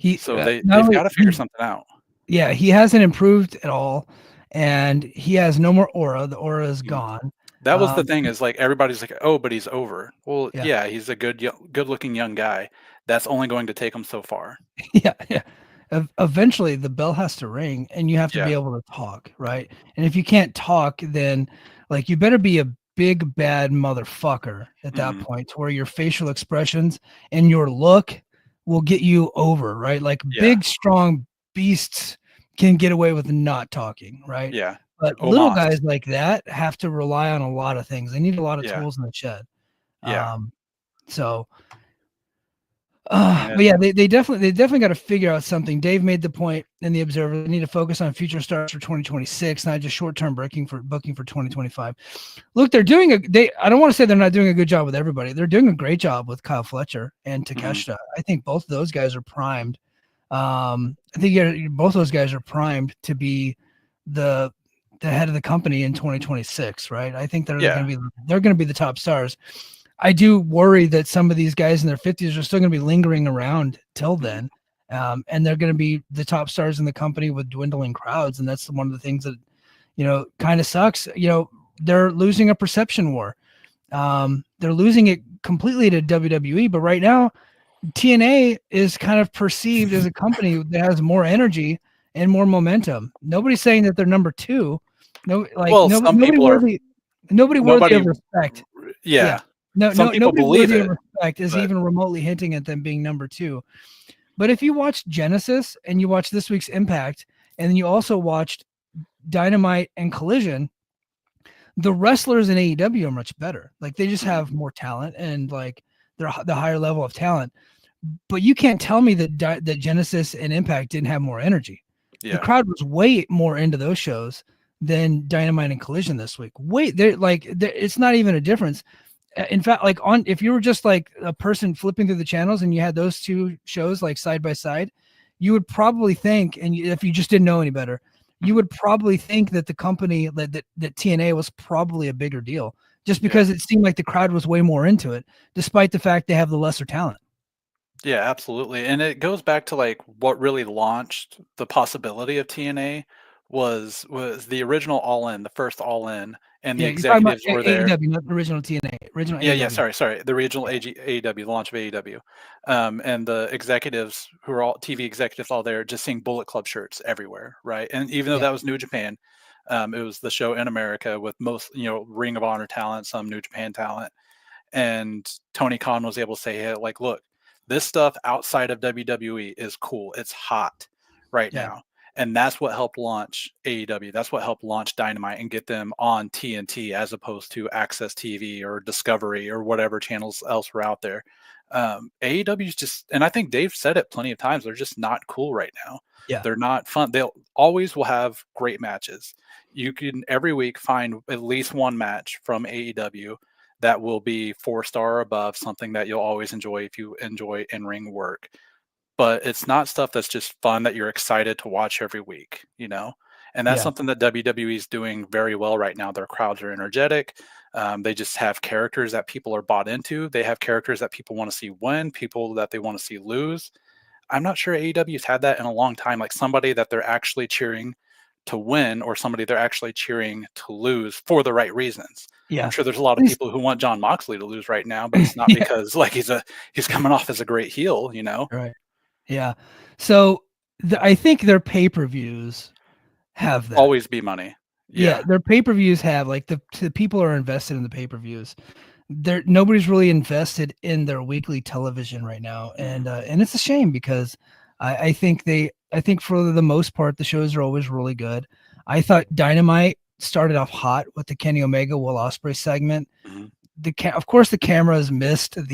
to figure something out. Yeah, he hasn't improved at all, and he has no more aura. The aura is gone. That was the thing, is like everybody's like, oh, but he's over. Well, yeah, he's a good-looking young guy. That's only going to take him so far. Yeah. Eventually, the bell has to ring, and you have to be able to talk, right? And if you can't talk, then like you better be a big bad motherfucker at that point, to where your facial expressions and your look will get you over, right? Like big, strong beasts can get away with not talking, right? Yeah. But little guys like that have to rely on a lot of things. They need a lot of tools in the shed. Yeah. But yeah, they definitely got to figure out something. Dave made the point in the Observer. They need to focus on future stars for 2026, not just short-term booking for 2025. Look, they're doing I don't want to say they're not doing a good job with everybody. They're doing a great job with Kyle Fletcher and Takeshita. I think both of those guys are primed. I think both those guys are primed to be the head of the company in 2026, right? I think they're going to be the top stars. I do worry that some of these guys in their 50s are still going to be lingering around till then, and they're going to be the top stars in the company with dwindling crowds, and that's one of the things that kind of sucks. They're losing a perception war. They're losing it completely to WWE, but right now TNA is kind of perceived as a company that has more energy and more momentum. Nobody's saying that they're number 2. Nobody worthy of respect. Yeah. Nobody worthy of respect is even remotely hinting at them being number 2. But if you watched Genesis and you watched this week's Impact, and then you also watched Dynamite and Collision, the wrestlers in AEW are much better. Like, they just have more talent, and like they're the higher level of talent. But you can't tell me that that Genesis and Impact didn't have more energy. The crowd was way more into those shows than Dynamite and Collision this week. It's not even a difference. In fact, if you were just like a person flipping through the channels and you had those 2 shows like side by side, you would probably think, and if you just didn't know any better, you would probably think that the company that TNA was probably a bigger deal, just because it seemed like the crowd was way more into it, despite the fact they have the lesser talent. Yeah, absolutely. And it goes back to like what really launched the possibility of TNA was the original All In, the first All In, and the Yeah, you're talking about executives were there. AEW, not the original TNA, original Yeah, yeah, AEW. sorry. The regional AEW, the launch of AEW. And the executives who are all TV executives all there just seeing Bullet Club shirts everywhere, right? And even though Yeah, that was New Japan, it was the show in America with most, Ring of Honor talent, some New Japan talent. And Tony Khan was able to say, hey, like, look, this stuff outside of WWE is cool. It's hot right yeah, now. And that's what helped launch AEW. That's what helped launch Dynamite and get them on TNT as opposed to Access TV or Discovery or whatever channels else were out there. AEW is just, and I think Dave said it plenty of times, they're just not cool right now. yeah, They're not fun. They'll always will have great matches. You can every week find at least one match from AEW that will be 4-star or above, something that you'll always enjoy if you enjoy in-ring work. But it's not stuff that's just fun that you're excited to watch every week, And that's yeah, something that WWE is doing very well right now. Their crowds are energetic. They just have characters that people are bought into. They have characters that people want to see win, people that they want to see lose. I'm not sure AEW's had that in a long time, like somebody that they're actually cheering to win or somebody they're actually cheering to lose for the right reasons. I'm yeah. sure there's a lot At of least, people who want John Moxley to lose right now, but it's not yeah, because like he's coming off as a great heel. right. Yeah. So I think their pay-per-views have that. Always be money. Yeah, Yeah. their pay-per-views have like the people are invested in the pay-per-views. Nobody's really invested in their weekly television right now, and it's a shame because I think for the most part the shows are always really good. I thought Dynamite started off hot with the Kenny Omega Will Ospreay segment. Mhm. Of course the cameras missed the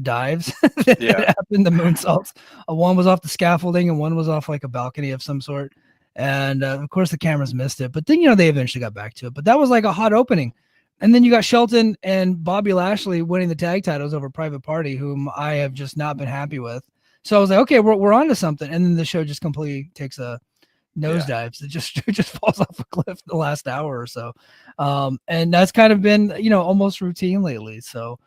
dives that Yeah. happened, the moonsaults. One was off the scaffolding and one was off like a balcony of some sort. And of course the cameras missed it, but then they eventually got back to it. But that was like a hot opening. And then you got Shelton and Bobby Lashley winning the tag titles over Private Party, whom I have just not been happy with. So I was like, okay, we're on to something. And then the show just completely takes a nosedives. It just falls off a cliff the last hour or so. And that's kind of been, almost routine lately. So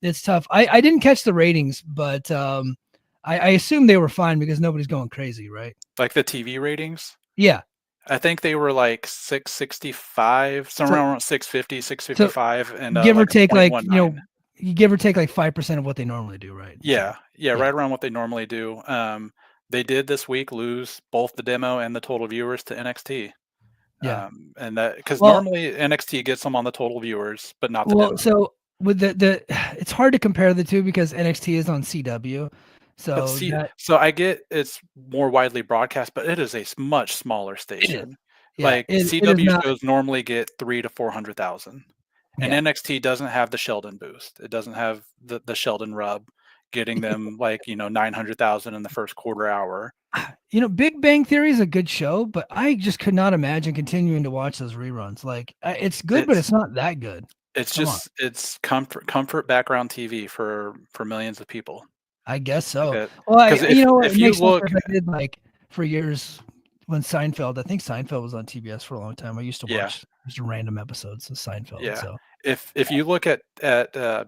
it's tough. I didn't catch the ratings, but I assume they were fine because nobody's going crazy, right? Like the TV ratings. Yeah. I think they were like 665, somewhere around 650, 655, and give or like take, like, 0.19. you give or take like 5% of what they normally do, right? Yeah, right around what they normally do. They did this week lose both the demo and the total viewers to NXT. Yeah. And that because Well, normally NXT gets them on the total viewers, but not the demo. so with the it's hard to compare the two because NXT is on CW. But So so I get it's more widely broadcast, but it is a much smaller station. yeah, Like it is CW not. shows normally get 300,000 to 400,000, and Yeah. NXT doesn't have the Sheldon boost. It doesn't have the Sheldon rub, getting them like 900,000 in the first quarter hour. Big Bang Theory is a good show, but I just could not imagine continuing to watch those reruns. Like, it's good, but it's not that good. Come on. It's comfort background TV for millions of people. I guess so. Like Well, because it if you makes sense look, if I did like for years when Seinfeld. I think Seinfeld was on TBS for a long time. I used to watch just random episodes of Seinfeld. yeah, So if you look at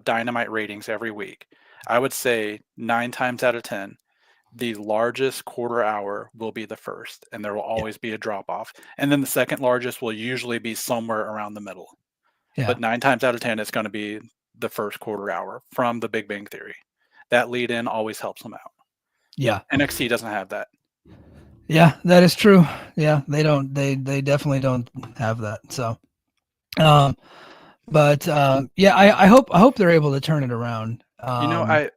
Dynamite ratings every week, I would say 9 times out of 10, the largest quarter hour will be the first, and there will always be a drop off, and then the second largest will usually be somewhere around the middle. yeah, But 9 times out of 10, it's going to be the first quarter hour from the Big Bang Theory. That lead in always helps them out. yeah, NXT doesn't have that. yeah. That is true. Yeah, they don't. They definitely don't have that. So, but yeah, I hope they're able to turn it around. I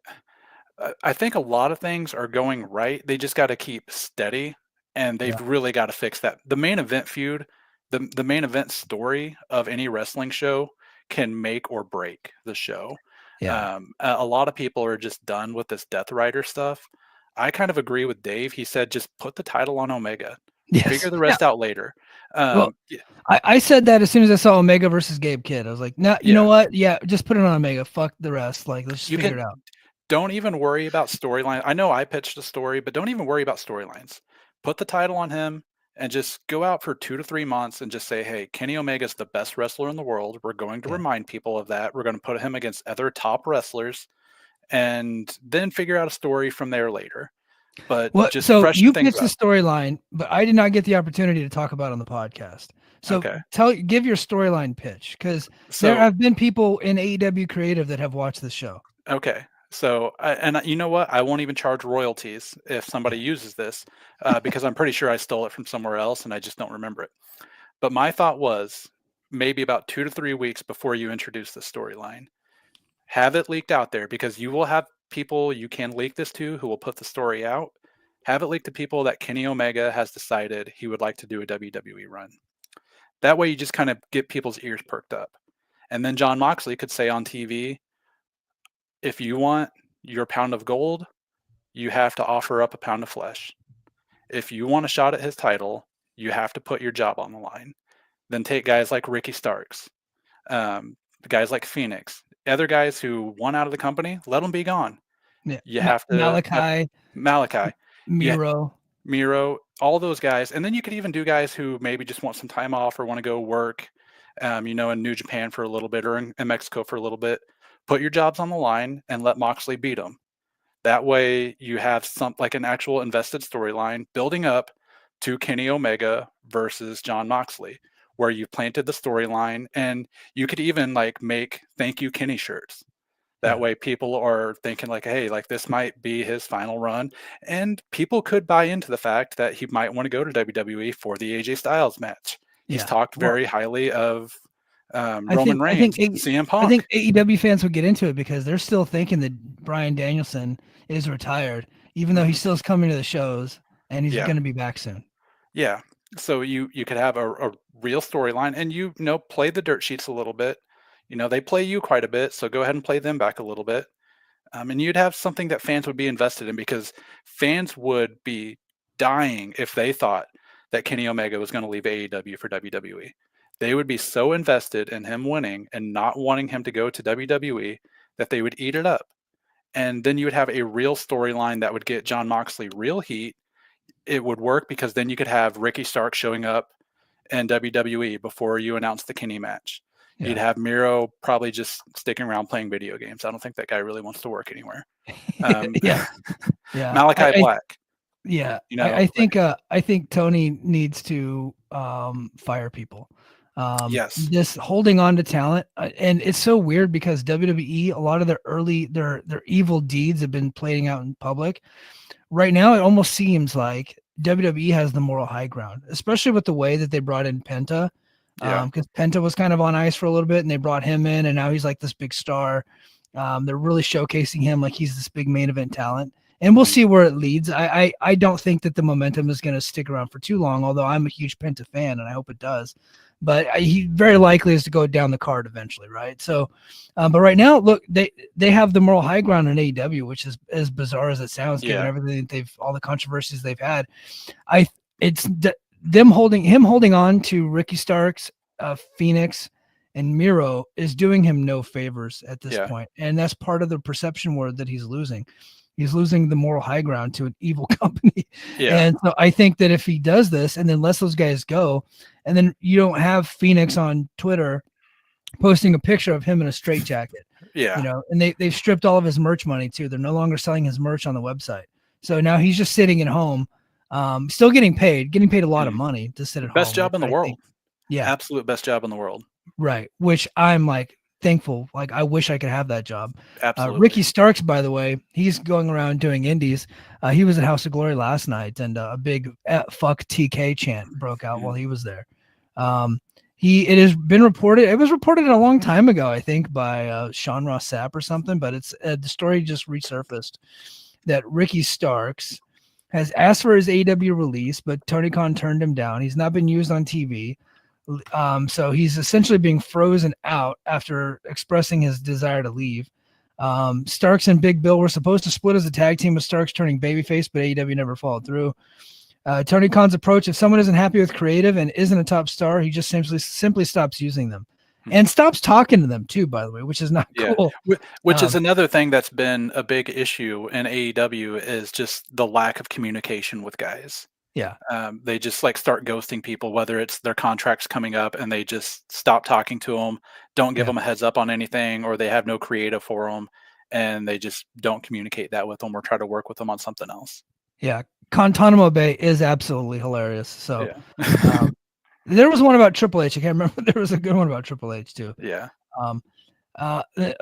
think a lot of things are going right. They just got to keep steady, and they've really got to fix that. The main event feud, the main event story of any wrestling show can make or break the show. Yeah. A lot of people are just done with this Death Rider stuff. I kind of agree with Dave. He said, just put the title on Omega. Yes. Figure the rest out later. Well, I said that as soon as I saw Omega versus Gabe Kidd. I was like, no, you know what? Yeah, just put it on Omega. Fuck the rest. Like, let's just figure it out. Don't even worry about storyline. I know I pitched a story, but don't even worry about storylines. put the title on him and just go out for 2 to 3 months and just say, hey, Kenny Omega's the best wrestler in the world. We're going to remind people of that. We're going to put him against other top wrestlers and then figure out a story from there later. But just so fresh you things pitched the storyline, but I did not get the opportunity to talk about it on the podcast. So give your storyline pitch, because there have been people in AEW creative that have watched the show. Okay. So, and you know what? I won't even charge royalties if somebody uses this, because I'm pretty sure I stole it from somewhere else and I just don't remember it. But my thought was maybe about 2 to 3 weeks before you introduce the storyline, have it leaked out there, because you will have people you can leak this to who will put the story out. Have it leaked to people that Kenny Omega has decided he would like to do a WWE run. That way you just kind of get people's ears perked up. And then Jon Moxley could say on TV, if you want your pound of gold, you have to offer up a pound of flesh. If you want a shot at his title, you have to put your job on the line. Then take guys like Ricky Starks, guys like Phoenix, other guys who want out of the company, let them be gone. Yeah. You have to Malachi, Miro, all those guys. And then you could even do guys who maybe just want some time off or want to go work, in New Japan for a little bit, or in Mexico for a little bit. Put your jobs on the line and let Moxley beat them. That way you have like an actual invested storyline building up to Kenny Omega versus Jon Moxley, where you've planted the storyline, and you could even like make thank you Kenny shirts. That way people are thinking like, hey, like this might be his final run, and people could buy into the fact that he might want to go to WWE for the AJ Styles match. He's talked very highly of Roman Reigns, CM Punk. I think AEW fans would get into it because they're still thinking that Bryan Danielson is retired, even though he still is coming to the shows and he's going to be back soon. Yeah. So you could have a real storyline, and play the dirt sheets a little bit. They play you quite a bit, so go ahead and play them back a little bit. And you'd have something that fans would be invested in, because fans would be dying if they thought that Kenny Omega was going to leave AEW for WWE. They would be so invested in him winning and not wanting him to go to WWE that they would eat it up. And then you would have a real storyline that would get Jon Moxley real heat. It would work because then you could have Ricky Stark showing up in WWE before you announce the Kenny match. Yeah. You'd have Miro probably just sticking around playing video games. I don't think that guy really wants to work anywhere. Malachi Black. Yeah. I think Tony needs to fire people. This holding on to talent, and it's so weird because WWE, a lot of their evil deeds have been playing out in public. Right now, it almost seems like WWE has the moral high ground, especially with the way that they brought in Penta. Because Penta was kind of on ice for a little bit, and they brought him in, and now he's like this big star. They're really showcasing him like he's this big main event talent, and we'll see where it leads. I don't think that the momentum is going to stick around for too long, although I'm a huge Penta fan, and I hope it does. But he very likely is to go down the card eventually, right? So, but right now, look, they have the moral high ground in AEW, which is as bizarre as it sounds, given everything all the controversies they've had. It's him holding on to Ricky Starks, Phoenix, and Miro is doing him no favors at this point, and that's part of the perception war that he's losing. He's losing the moral high ground to an evil company. And so I think that if he does this and then lets those guys go, and then you don't have Phoenix on Twitter posting a picture of him in a straitjacket, and they've stripped all of his merch money too. They're no longer selling his merch on the website. So now he's just sitting at home, still getting paid a lot of money to sit at home. Best job in the world. Absolute best job in the world. Right. Which I'm like, thankful. Like, I wish I could have that job. Absolutely. Ricky Starks, by the way, he's going around doing indies. He was at House of Glory last night, and a big fuck TK chant broke out while he was there. It has been reported. It was reported a long time ago, I think, by Sean Ross Sapp or something, but it's the story just resurfaced that Ricky Starks has asked for his AEW release, but Tony Khan turned him down. He's not been used on TV. So he's essentially being frozen out after expressing his desire to leave. Starks and Big Bill were supposed to split as a tag team, with Starks turning babyface, but AEW never followed through. Tony Khan's approach: if someone isn't happy with creative and isn't a top star, he just simply stops using them and stops talking to them too, by the way, which is not cool. Which is another thing that's been a big issue in AEW, is just the lack of communication with guys. Yeah. They just like start ghosting people, whether it's their contracts coming up and they just stop talking to them, don't give them a heads up on anything, or they have no creative for them, and they just don't communicate that with them or try to work with them on something else. Yeah. Guantanamo Bay is absolutely hilarious. So Yeah. there was one about Triple H. I can't remember. There was a good one about Triple H too. Yeah.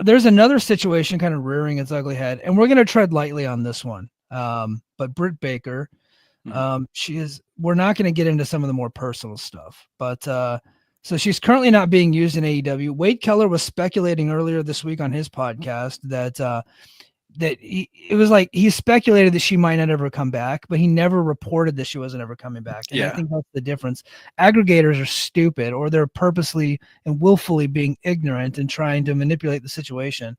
There's another situation kind of rearing its ugly head, and we're going to tread lightly on this one. But Britt Baker, we're not going to get into some of the more personal stuff, but so she's currently not being used in AEW. Wade Keller was speculating earlier this week on his podcast that it was like he speculated that she might not ever come back, but he never reported that she wasn't ever coming back. And I think that's the difference. Aggregators are stupid, or they're purposely and willfully being ignorant and trying to manipulate the situation.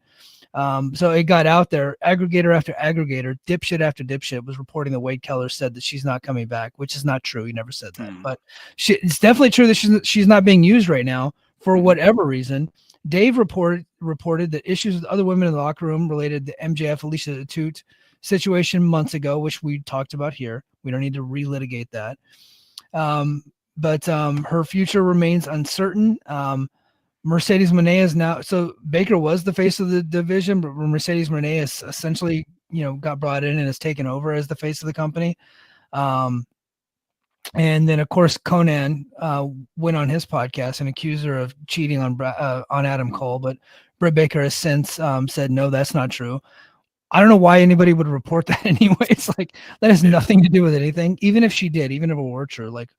So it got out there. Aggregator after aggregator, dipshit after dipshit was reporting that Wade Keller said that she's not coming back, which is not true. He never said that, but it's definitely true that she's not being used right now for whatever reason. Dave reported that issues with other women in the locker room related to MJF Alicia Toot situation months ago, which we talked about here. We don't need to relitigate that. But her future remains uncertain. Mercedes Moné is now, so Baker was the face of the division, but Mercedes Moné is essentially, got brought in and has taken over as the face of the company. And then, of course, Conan went on his podcast and accused her of cheating on Adam Cole. But Britt Baker has since said, no, that's not true. I don't know why anybody would report that anyway. It's like that has nothing to do with anything. Even if she did, even if it were true, like,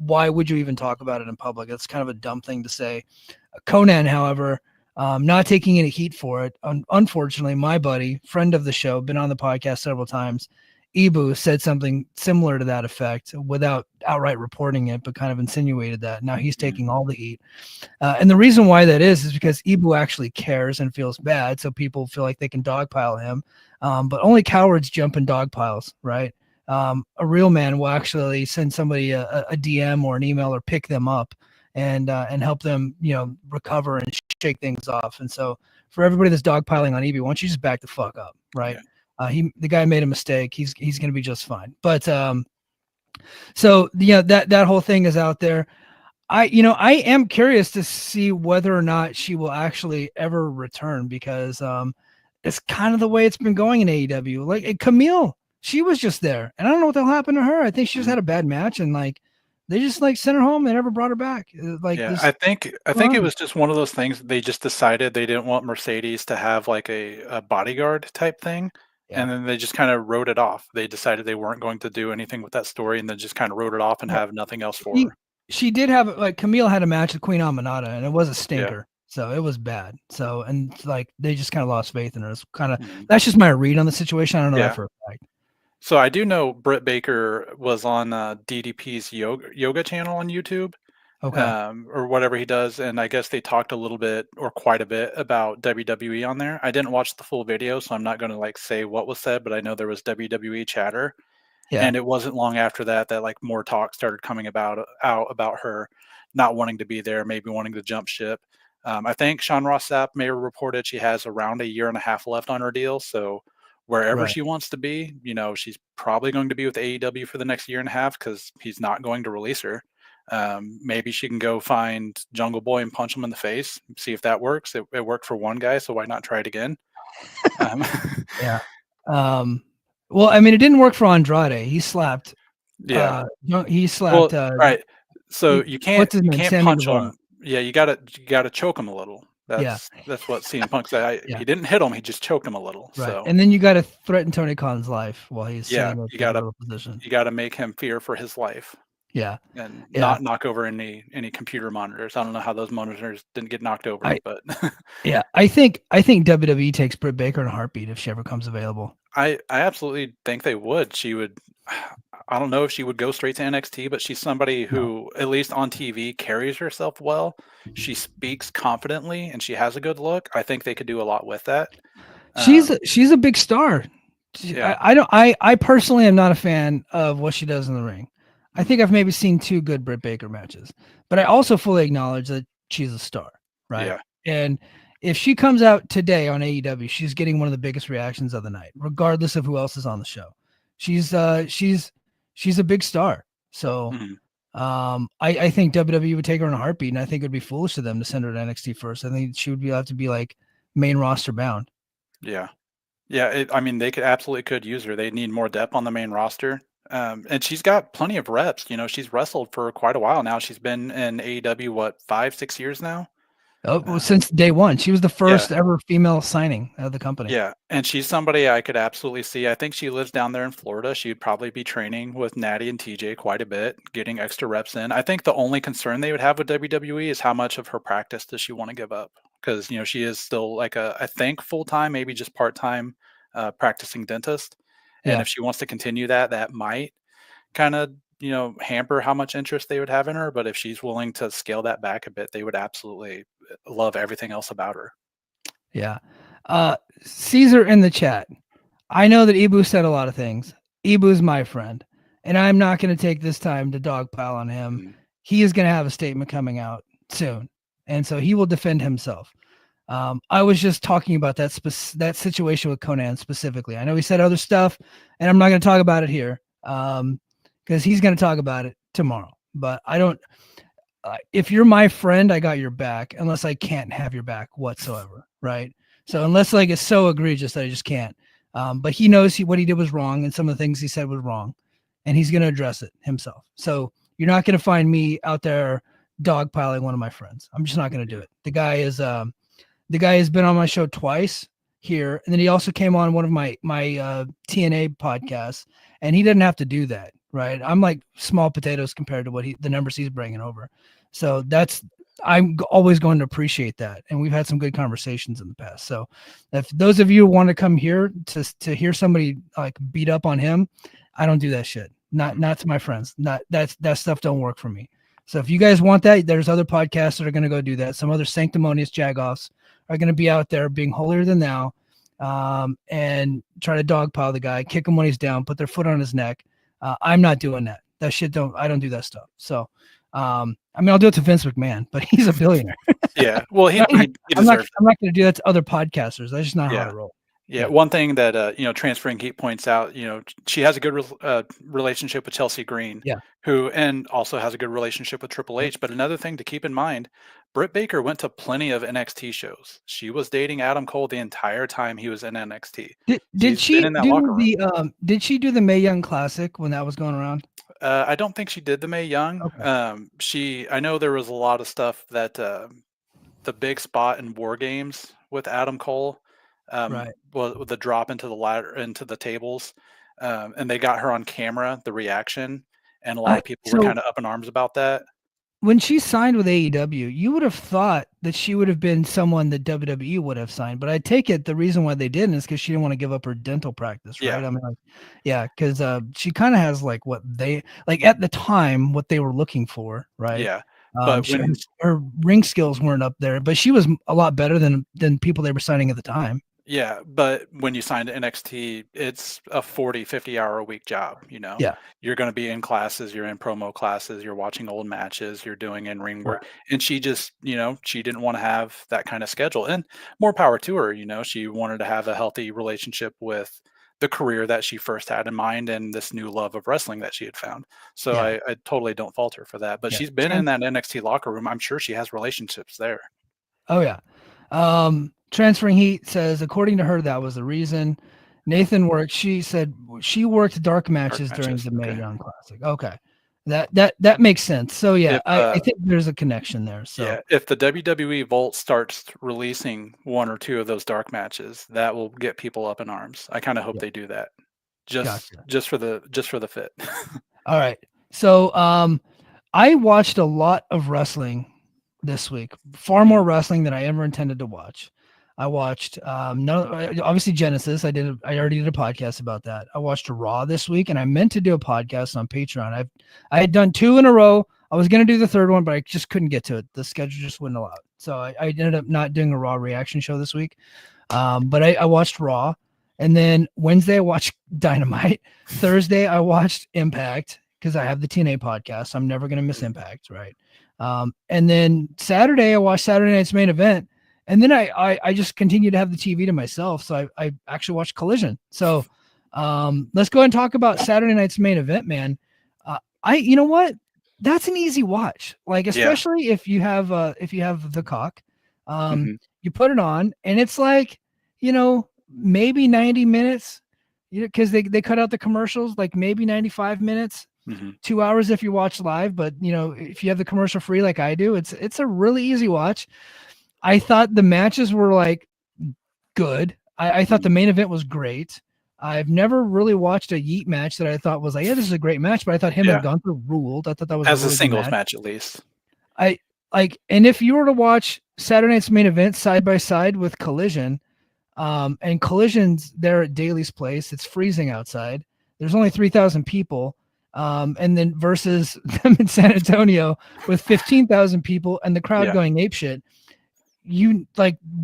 why would you even talk about it in public? That's kind of a dumb thing to say. Conan, however, not taking any heat for it. Unfortunately, my buddy, friend of the show, been on the podcast several times, Ibu, said something similar to that effect without outright reporting it, but kind of insinuated that. Now he's taking all the heat. And the reason why that is because Ibu actually cares and feels bad. So people feel like they can dogpile him. But only cowards jump in dog piles, right? A real man will actually send somebody a DM or an email or pick them up and help them, recover and shake things off. And so for everybody that's dogpiling on Ibu, why don't you just back the fuck up, right? Yeah. The guy made a mistake. He's going to be just fine. But so that whole thing is out there. I am curious to see whether or not she will actually ever return, because it's kind of the way it's been going in AEW. Like Camille, she was just there, and I don't know what the hell happened to her. I think she just had a bad match, and like they just sent her home. They never brought her back. I think it was just one of those things. They just decided they didn't want Mercedes to have like a bodyguard type thing. Yeah. And then they just kind of wrote it off. They decided they weren't going to do anything with that story, and then just kind of wrote it off and have nothing else for her. She did have, like, Camille had a match with Queen Aminata, and it was a stinker. Yeah. So it was bad. So, and like, they just kind of lost faith in her. It's kind of, that's just my read on the situation. I don't know that for a fact. So I do know Britt Baker was on DDP's yoga channel on YouTube. Okay. Or whatever he does, and I guess they talked a little bit or quite a bit about WWE on there. I didn't watch the full video, so I'm not going to like say what was said, but I know there was WWE chatter. Yeah. And it wasn't long after that like more talk started coming out about her not wanting to be there, maybe wanting to jump ship. I think Sean Ross Sapp may have reported she has around 1.5 years left on her deal, so wherever she wants to be, she's probably going to be with AEW for the next 1.5 years because he's not going to release her. Maybe she can go find Jungle Boy and punch him in the face, see if that works. It worked for one guy, so why not try it again? Yeah. Well, I mean, it didn't work for Andrade. He slapped. Yeah. He slapped. Well, right. So you can't punch him. Yeah, you gotta choke him a little. That's what CM Punk said. He didn't hit him; he just choked him a little. Right. So. And then you got to threaten Tony Khan's life while he's sitting in a position. You got to make him fear for his life. Yeah, and not knock over any computer monitors. I don't know how those monitors didn't get knocked over, but I think WWE takes Britt Baker in a heartbeat if she ever comes available. I absolutely think they would. She would. I don't know if she would go straight to NXT, but she's somebody who, at least on TV, carries herself well. She speaks confidently, and she has a good look. I think they could do a lot with that. She's a big star. Yeah. I personally am not a fan of what she does in the ring. I think I've maybe seen 2 good Britt Baker matches, but I also fully acknowledge that she's a star, right? Yeah. And if she comes out today on AEW, she's getting one of the biggest reactions of the night, regardless of who else is on the show. She's she's a big star. So I think WWE would take her in a heartbeat, and I think it would be foolish of them to send her to NXT first. I think she would have to be like main roster bound. Yeah. Yeah. I mean, they absolutely could use her. They need more depth on the main roster. And she's got plenty of reps. She's wrestled for quite a while now. She's been in AEW, what, 5-6 years now? Oh, since day one. She was the first ever female signing of the company. Yeah, and she's somebody I could absolutely see. I think she lives down there in Florida. She'd probably be training with Natty and TJ quite a bit, getting extra reps in. I think the only concern they would have with WWE is how much of her practice does she want to give up? Because, she is still like I think full-time, maybe just part-time practicing dentist. And if she wants to continue that, that might kind of, hamper how much interest they would have in her. But if she's willing to scale that back a bit, they would absolutely love everything else about her. Yeah. Caesar in the chat. I know that Ibu said a lot of things. Ibu's my friend, and I'm not going to take this time to dogpile on him. He is going to have a statement coming out soon, and so he will defend himself. I was just talking about that situation with Conan specifically. I know he said other stuff, and I'm not going to talk about it here because he's going to talk about it tomorrow. But I don't. If you're my friend, I got your back, unless I can't have your back whatsoever, right? So unless like it's so egregious that I just can't. But he knows what he did was wrong, and some of the things he said was wrong, and he's going to address it himself. So you're not going to find me out there dogpiling one of my friends. I'm just not going to do it. The guy has been on my show twice here, and then he also came on one of my TNA podcasts, and he didn't have to do that, right? I'm like small potatoes compared to the numbers he's bringing over. So I'm always going to appreciate that. And we've had some good conversations in the past. So if those of you want to come here to hear somebody like beat up on him, I don't do that shit. Not to my friends. That stuff don't work for me. So if you guys want that, there's other podcasts that are going to go do that. Some other sanctimonious jagoffs are going to be out there being holier than thou and try to dogpile the guy, kick him when he's down, put their foot on his neck. I'm not doing that. I don't do that stuff. So, I'll do it to Vince McMahon, but he's a billionaire. Yeah. Well, he I'm not going to do that to other podcasters. That's just not how I roll. Yeah. One thing that, Transferring Geek points out, she has a good relationship with Chelsea Green, and also has a good relationship with Triple H. But another thing to keep in mind, Britt Baker went to plenty of NXT shows. She was dating Adam Cole the entire time he was in NXT. Did she do the Mae Young Classic when that was going around? I don't think she did the Mae Young. Okay. I know there was a lot of stuff that the big spot in War Games with Adam Cole. Was the drop into the ladder, into the tables, and they got her on camera, the reaction, and a lot of people were kind of up in arms about that. When she signed with AEW, you would have thought that she would have been someone that WWE would have signed, but I take it the reason why they didn't is because she didn't want to give up her dental practice, right? I mean, because she kind of has like what they like at the time what they were looking for, right? Yeah. But her ring skills weren't up there, but she was a lot better than people they were signing at the time. Yeah, but when you sign to NXT, it's a 40, 50-hour a week job, Yeah. You're going to be in classes, you're in promo classes, you're watching old matches, you're doing in-ring work. And she just, she didn't want to have that kind of schedule. And more power to her, she wanted to have a healthy relationship with the career that she first had in mind and this new love of wrestling that she had found. So I totally don't fault her for that. But she's been in that NXT locker room. I'm sure she has relationships there. Oh, yeah. Transferring Heat says, according to her, that was the reason. Nathan she said she worked dark matches during the Mae Young Classic. Okay. That makes sense. So I think there's a connection there. So yeah, if the WWE Vault starts releasing one or two of those dark matches, that will get people up in arms. I kind of hope they do that. Just for the fit. All right. So I watched a lot of wrestling this week, far more wrestling than I ever intended to watch. I watched obviously Genesis. I already did a podcast about that. I watched Raw this week, and I meant to do a podcast on Patreon. I had done 2 in a row. I was going to do the third one, but I just couldn't get to it. The schedule just wouldn't allow it. So I ended up not doing a Raw reaction show this week. But I watched Raw, and then Wednesday I watched Dynamite. Thursday I watched Impact because I have the TNA podcast. So I'm never going to miss Impact, right? And then Saturday I watched Saturday Night's Main Event. And then I just continued to have the TV to myself. So I actually watched Collision. So Let's go ahead and talk about Saturday night's main event, man. You know what? That's an easy watch. Like, especially if you have the cock, you put it on and it's like, maybe 90 minutes, because they cut out the commercials, like maybe 95 minutes, 2 hours if you watch live. But if you have the commercial free, like I do, it's a really easy watch. I thought the matches were like good. I thought the main event was great. I've never really watched a Yeet match that I thought was like, yeah, this is a great match, but I thought him and Gunther ruled. I thought that was as a really singles good match at least. And if you were to watch Saturday night's main event side by side with Collision, and Collision's there at Daly's place, it's freezing outside. There's only 3,000 people. And then versus them in San Antonio with 15,000 people and the crowd going apeshit.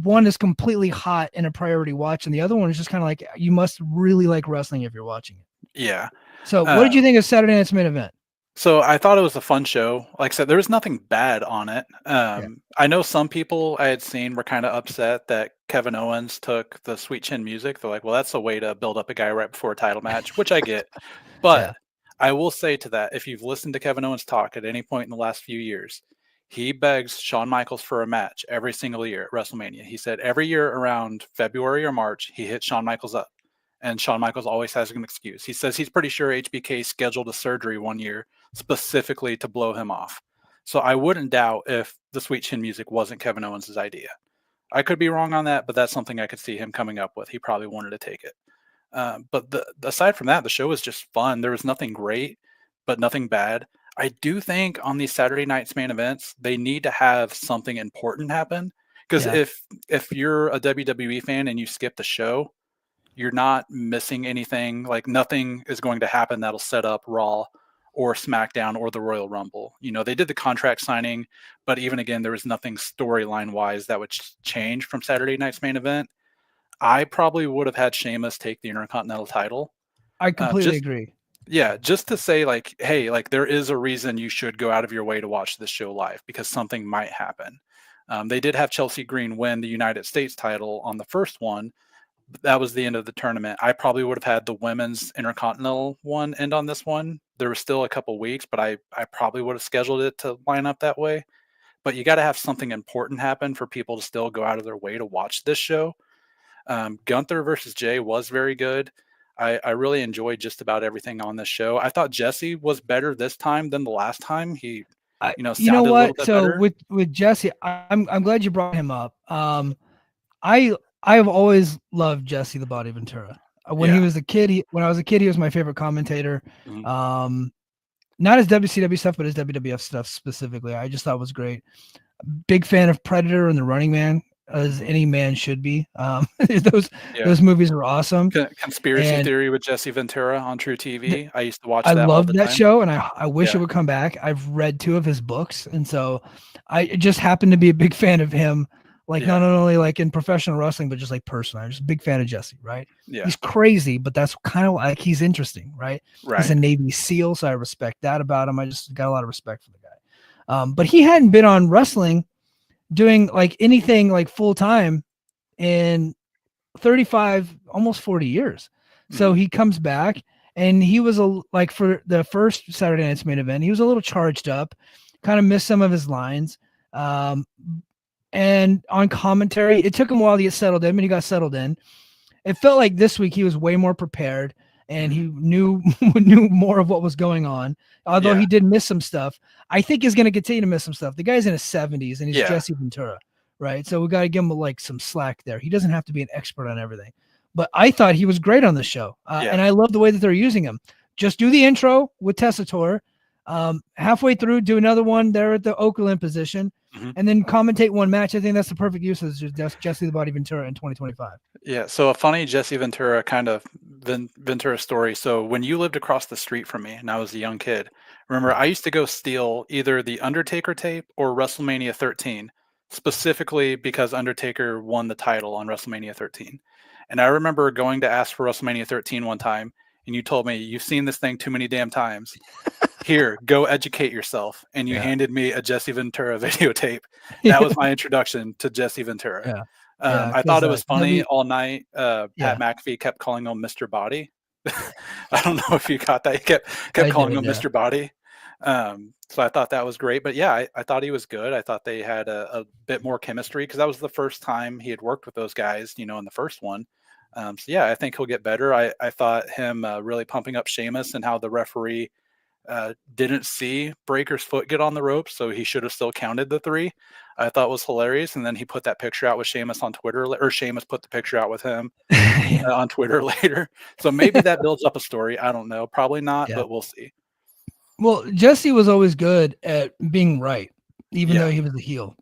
One is completely hot and a priority watch, and the other one is just kind of like, you must really like wrestling if you're watching it. Yeah. So what did you think of Saturday night's main event? So I thought it was a fun show. Like I said, there was nothing bad on it. I know some people I had seen were kind of upset that Kevin Owens took the Sweet Chin music. They're like, well, that's a way to build up a guy right before a title match, which I get. But I will say to that, if you've listened to Kevin Owens talk at any point in the last few years, he begs Shawn Michaels for a match every single year at WrestleMania. He said every year around February or March, he hits Shawn Michaels up. And Shawn Michaels always has an excuse. He says he's pretty sure HBK scheduled a surgery one year specifically to blow him off. So I wouldn't doubt if the Sweet Chin music wasn't Kevin Owens' idea. I could be wrong on that, but that's something I could see him coming up with. He probably wanted to take it. But aside from that, the show was just fun. There was nothing great, but nothing bad. I do think on these Saturday night's main events, they need to have something important happen. Because if you're a WWE fan and you skip the show, you're not missing anything. Like, nothing is going to happen that'll set up Raw or SmackDown or the Royal Rumble. They did the contract signing, but even again, there was nothing storyline wise that would change from Saturday night's main event. I probably would have had Sheamus take the Intercontinental title. I completely agree. Yeah, just to say, like, hey, like, there is a reason you should go out of your way to watch this show live, because something might happen. They did have Chelsea Green win the United States title on the first one. That was the end of the tournament. I probably would have had the women's Intercontinental one end on this one. There was still a couple weeks, but I probably would have scheduled it to line up that way. But you got to have something important happen for people to still go out of their way to watch this show. Gunther versus Jay was very good. I really enjoyed just about everything on this show. I thought Jesse was better this time than the last time. He, sounded a little bit better. with Jesse, I'm glad you brought him up. I've always loved Jesse the Body Ventura. When he was a kid, when I was a kid, he was my favorite commentator. Not his WCW stuff, but his WWF stuff specifically. I just thought was great. Big fan of Predator and The Running Man, as any man should be. Those movies are awesome. Conspiracy Theory with Jesse Ventura on True TV. I used to watch that. I loved that show, and I wish it would come back. I've read 2 of his books, and so I just happen to be a big fan of him. Not only like in professional wrestling, but just like personally. I'm just a big fan of Jesse, right? Yeah. He's crazy, but that's kind of like, he's interesting, right? He's a Navy SEAL, so I respect that about him. I just got a lot of respect for the guy. But he hadn't been on wrestling doing like anything like full time in 35, almost 40 years. So he comes back, and he was for the first Saturday night's main event, he was a little charged up, kind of missed some of his lines. And on commentary, it took him a while to get settled in, but he got settled in. It felt like this week he was way more prepared, and he knew more of what was going on. Although he did miss some stuff, I think he's going to continue to miss some stuff. The guy's in his 70s, and he's Jesse Ventura, right? So we got to give him like some slack there. He doesn't have to be an expert on everything. But I thought he was great on the show, and I love the way that they're using him. Just do the intro with Tessitore. Halfway through, do another one there at the Oakland position, and then commentate one match. I think that's the perfect use of Jesse the Body Ventura in 2025. Yeah. So a funny Jesse Ventura kind of Ventura story. So when you lived across the street from me and I was a young kid, remember, I used to go steal either the Undertaker tape or WrestleMania 13, specifically because Undertaker won the title on WrestleMania 13. And I remember going to ask for WrestleMania 13 one time, and you told me, you've seen this thing too many damn times. Here, go educate yourself. And you handed me a Jesse Ventura videotape. That was my introduction to Jesse Ventura. I thought it was funny all night. Pat McAfee kept calling him Mr. Body. I don't know if you caught that. He kept calling him Mr. Body. So I thought that was great. But yeah, I thought he was good. I thought they had a bit more chemistry because that was the first time he had worked with those guys, in the first one. So yeah, I think he'll get better. I thought him really pumping up Sheamus and how the referee didn't see Breaker's foot get on the rope, so he should have still counted the 3. I thought was hilarious. And then he put that picture out with Sheamus on Twitter, or Sheamus put the picture out with him on Twitter later. So maybe that builds up a story. I don't know. Probably not, but we'll see. Well, Jesse was always good at being right, even though he was a heel.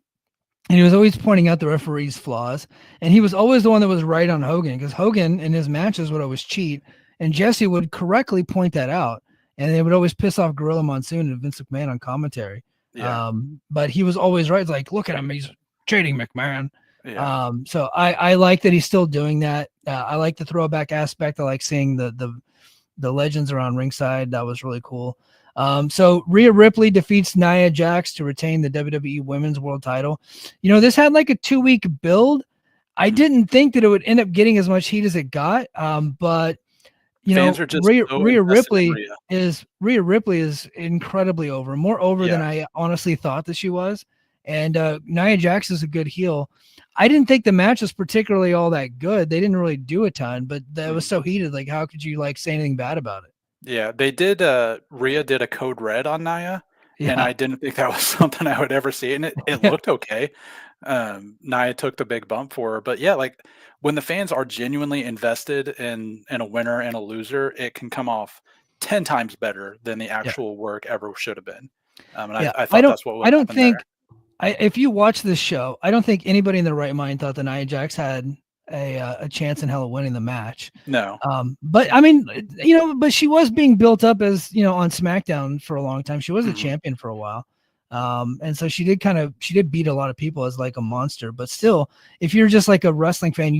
And he was always pointing out the referee's flaws. And he was always the one that was right on Hogan, because Hogan in his matches would always cheat. And Jesse would correctly point that out. And they would always piss off Gorilla Monsoon and Vince McMahon on commentary. Yeah. But he was always right. It's like, look at him. He's cheating, McMahon. Yeah. So I like that he's still doing that. I like the throwback aspect. I like seeing the legends around ringside. That was really cool. So Rhea Ripley defeats Nia Jax to retain the WWE Women's World Title. This had like a 2-week build. I didn't think that it would end up getting as much heat as it got. But Rhea Ripley is incredibly over, more over than I honestly thought that she was. And Nia Jax is a good heel. I didn't think the match was particularly all that good. They didn't really do a ton, but that was so heated. Like, how could you say anything bad about it? Yeah, they did. Rhea did a code red on Nia, and I didn't think that was something I would ever see. And it looked okay. Nia took the big bump for her, but yeah, when the fans are genuinely invested in a winner and a loser, it can come off 10 times better than the actual work ever should have been. I thought that's what. I don't think. If you watch this show, I don't think anybody in their right mind thought that Nia Jax had a chance in hell of winning the match. No. But I mean, but she was being built up as, on SmackDown for a long time. She was a champion for a while. And so she did beat a lot of people as like a monster, but still, if you're just like a wrestling fan,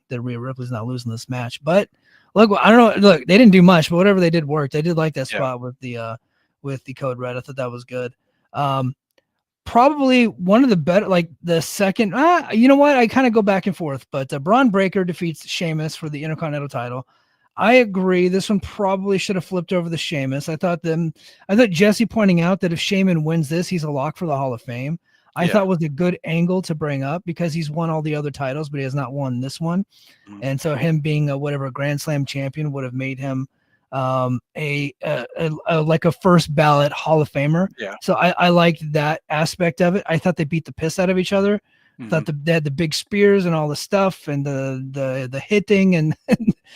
that Rhea Ripley's not losing this match. But look, I don't know. Look, they didn't do much, but whatever they did worked. They did like that spot with the code red. I thought that was good. Probably one of the better, the second, you know what? I kind of go back and forth, but Braun Breaker defeats Sheamus for the Intercontinental title. I agree. This one probably should have flipped over the Sheamus. I thought Jesse pointing out that if Sheamus wins this, he's a lock for the Hall of Fame. I thought was a good angle to bring up because he's won all the other titles, but he has not won this one. And so him being a Grand Slam champion would have made him a first ballot Hall of Famer. Yeah. So I liked that aspect of it. I thought they beat the piss out of each other. Thought they had the big spears and all the stuff and the hitting and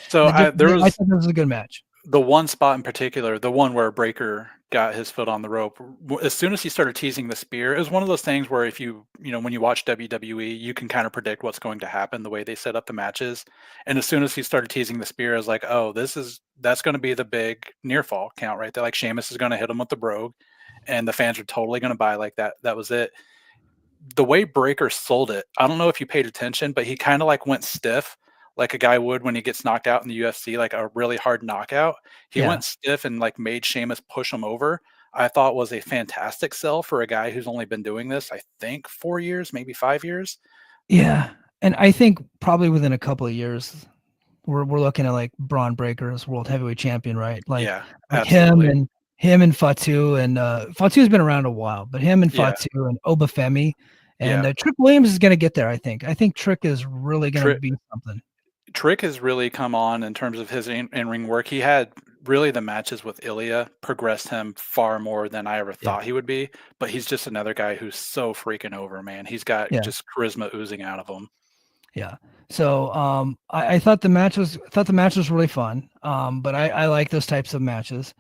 so I thought this was a good match. The one spot in particular, the one where Breaker got his foot on the rope, as soon as he started teasing the spear, it was one of those things where if when you watch WWE, you can kind of predict what's going to happen the way they set up the matches. And as soon as he started teasing the spear, I was like, oh, that's going to be the big near fall count right there. Like Sheamus is going to hit him with the brogue and the fans are totally going to buy like that. That was it. The way Breaker sold it, I don't know if you paid attention, but he kind of went stiff like a guy would when he gets knocked out in the UFC, like a really hard knockout. He went stiff and made Sheamus push him over. I thought was a fantastic sell for a guy who's only been doing this, I think 4 years, maybe 5 years. Yeah. And I think probably within a couple of years, we're looking at Braun Breaker as world heavyweight champion, right? Him and Fatu, and Fatu's been around a while, but him and Fatu and Obafemi and Trick Williams is going to get there. I think Trick is really going to be something. Trick has really come on in terms of his in-ring work. He had really the matches with Ilya progressed him far more than I ever thought he would be, but he's just another guy who's so freaking over, man. He's got just charisma oozing out of him. Yeah. So I thought the match was really fun. But I like those types of matches.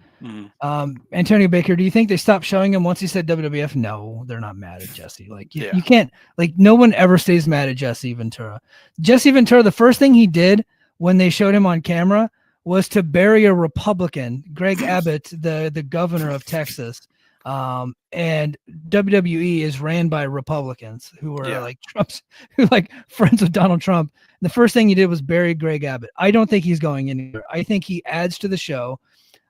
Antonio Baker, do you think they stopped showing him once he said WWF? No, they're not mad at Jesse. You can't, no one ever stays mad at Jesse Ventura. Jesse Ventura, the first thing he did when they showed him on camera was to bury a Republican, Greg Abbott, the governor of Texas. And WWE is ran by Republicans who are friends with Donald Trump. And the first thing he did was bury Greg Abbott. I don't think he's going anywhere. I think he adds to the show.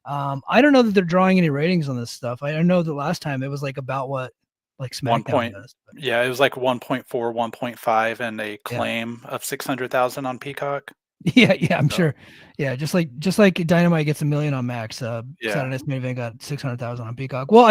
I don't know that they're drawing any ratings on this stuff. I know the last time it was about what SmackDown does. Yeah, it was 1.4, 1.5 and a claim of 600,000 on Peacock. Yeah, I'm So, sure. Yeah, just like Dynamite gets 1 million on Max, yeah. Saturday Night's Main Event got 600,000 on Peacock. Well,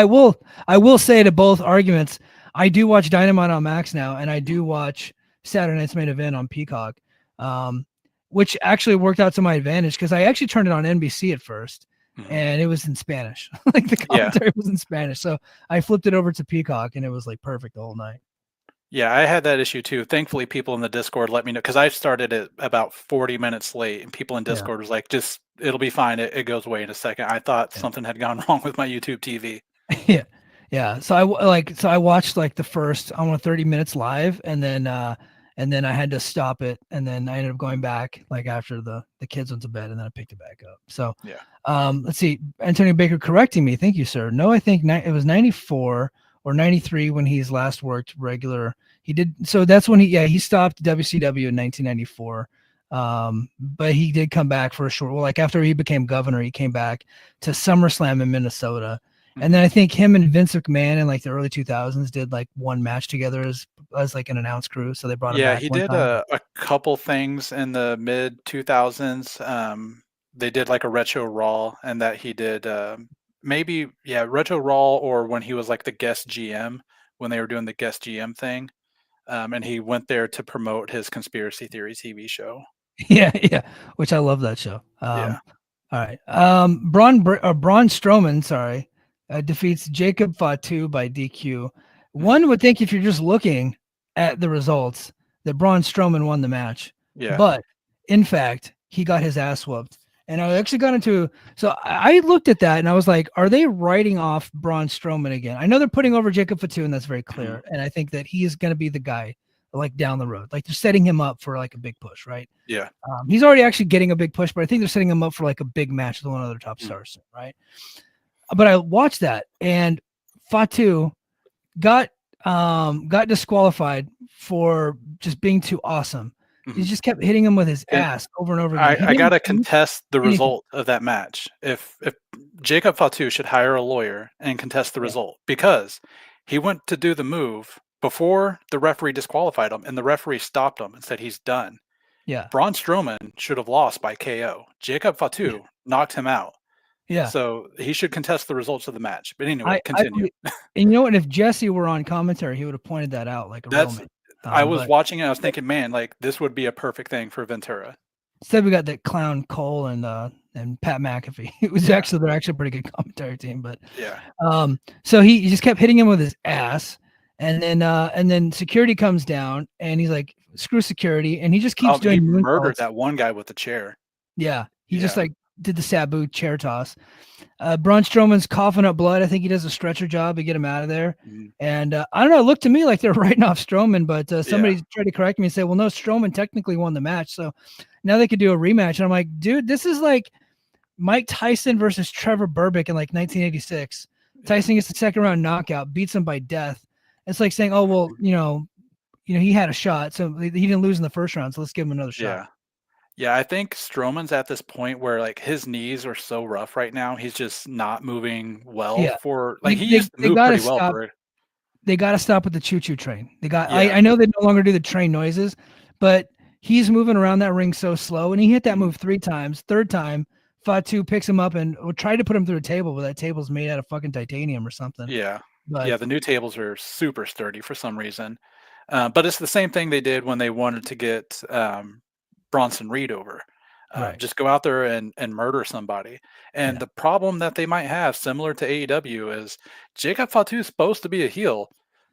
I will say to both arguments, I do watch Dynamite on Max now, and I do watch Saturday Night's Main Event on Peacock, um, which actually worked out to my advantage because I actually turned it on NBC at first, Mhm. and it was in Spanish. Like the Yeah. commentary was in Spanish, so I flipped it over to Peacock, and it was like perfect the whole night. Yeah, I had that issue too. Thankfully, people in the Discord let me know because I started it about 40 minutes late, and people in Yeah, Discord was like, "Just it'll be fine. It goes away in a second." I thought yeah. something had gone wrong with my YouTube TV. Yeah. Yeah. So I watched like the first, I want 30 minutes live and then I had to stop it. And then I ended up going back like after the kids went to bed and then I picked it back up. So, Yeah, let's see. Antonio Baker correcting me. Thank you, sir. No, I think it was 94 or 93 when he's last worked regular. He did. So that's when he stopped WCW in 1994. But he did come back for a short, well, like after he became governor, he came back to SummerSlam in Minnesota. And mhm. then I think him and Vince McMahon in like the early 2000s did like one match together as like an announce crew. So they brought him Yeah, back he one did time. a couple things in the mid 2000s. They did like a retro Raw, and that he did maybe retro Raw, or when he was like the guest GM when they were doing the guest GM thing. And he went there to promote his conspiracy theory TV show. Yeah, yeah, which I love that show. Yeah. All right. Braun Strowman, sorry, defeats Jacob Fatu by DQ. Mhm. One would think if you're just looking at the results that Braun Strowman won the match, Yeah. but in fact, he got his ass whooped. And I actually got into so I looked at that and I was like, are they writing off Braun Strowman again? I know they're putting over Jacob Fatu, and that's very Mhm. clear. And I think that he is going to be the guy like down the road. Like they're setting him up for like a big push, right? Yeah. He's already actually getting a big push, but I think they're setting him up for like a big match with one of their top Mhm. stars, right? But I watched that, and Fatu got got disqualified for just being too awesome. He Mhm. just kept hitting him with his And ass over and over again. He I didn't gotta do contest the anything. result of that match. If Jacob Fatu should hire a lawyer and contest the Yeah, result, because he went to do the move before the referee disqualified him, and the referee stopped him and said he's done. yeah, Braun Strowman should have lost by KO. Jacob yeah, Fatu knocked him out. yeah. So he should contest the results of the match. But anyway, I continue. believe, and you know what? If Jesse were on commentary, he would have pointed that out like a real That's man. I was But watching it, I was thinking, man, like this would be a perfect thing for Ventura. instead, we got that clown Cole and Pat McAfee. It was Yeah. actually they're actually a pretty good commentary team, but Yeah. so he just kept hitting him with his ass, and then security comes down, and he's like, "Screw security," and he just keeps He doing murdered moonsaults. that one guy with the chair. Yeah, he just Yeah. like did the Sabu chair toss. Braun Strowman's coughing up blood. I think he does a stretcher job to get him out of there. Mhm. And I don't know. It looked to me like they're writing off Strowman, but Yeah. somebody tried to correct me and say, "Well, no, Strowman technically won the match, so now they could do a rematch." And I'm like, dude, this is like Mike Tyson versus Trevor Burbick in like 1986. Yeah. Tyson gets the second round knockout, beats him by death. It's like saying, "Oh well, he had a shot, so he didn't lose in the first round, so let's give him another shot." Yeah. Yeah, I think Strowman's at this point where like his knees are so rough right now. He's just not moving well Yeah, for like they he they, used to they move got to pretty well stop. for They got to stop with the choo choo train. They got. yeah. I know they no longer do the train noises, but he's moving around that ring so slow, and he hit that Mhm. move 3 times. Third time, Fatu picks him up and tried to put him through a table, but that table's made out of fucking titanium or something. Yeah. But Yeah, the new tables are super sturdy for some reason. But it's the same thing they did when they wanted to get Bronson Reed over. right, Just go out there and murder somebody. And yeah. the problem that they might have, similar to AEW, is Jacob Fatu is supposed to be a heel,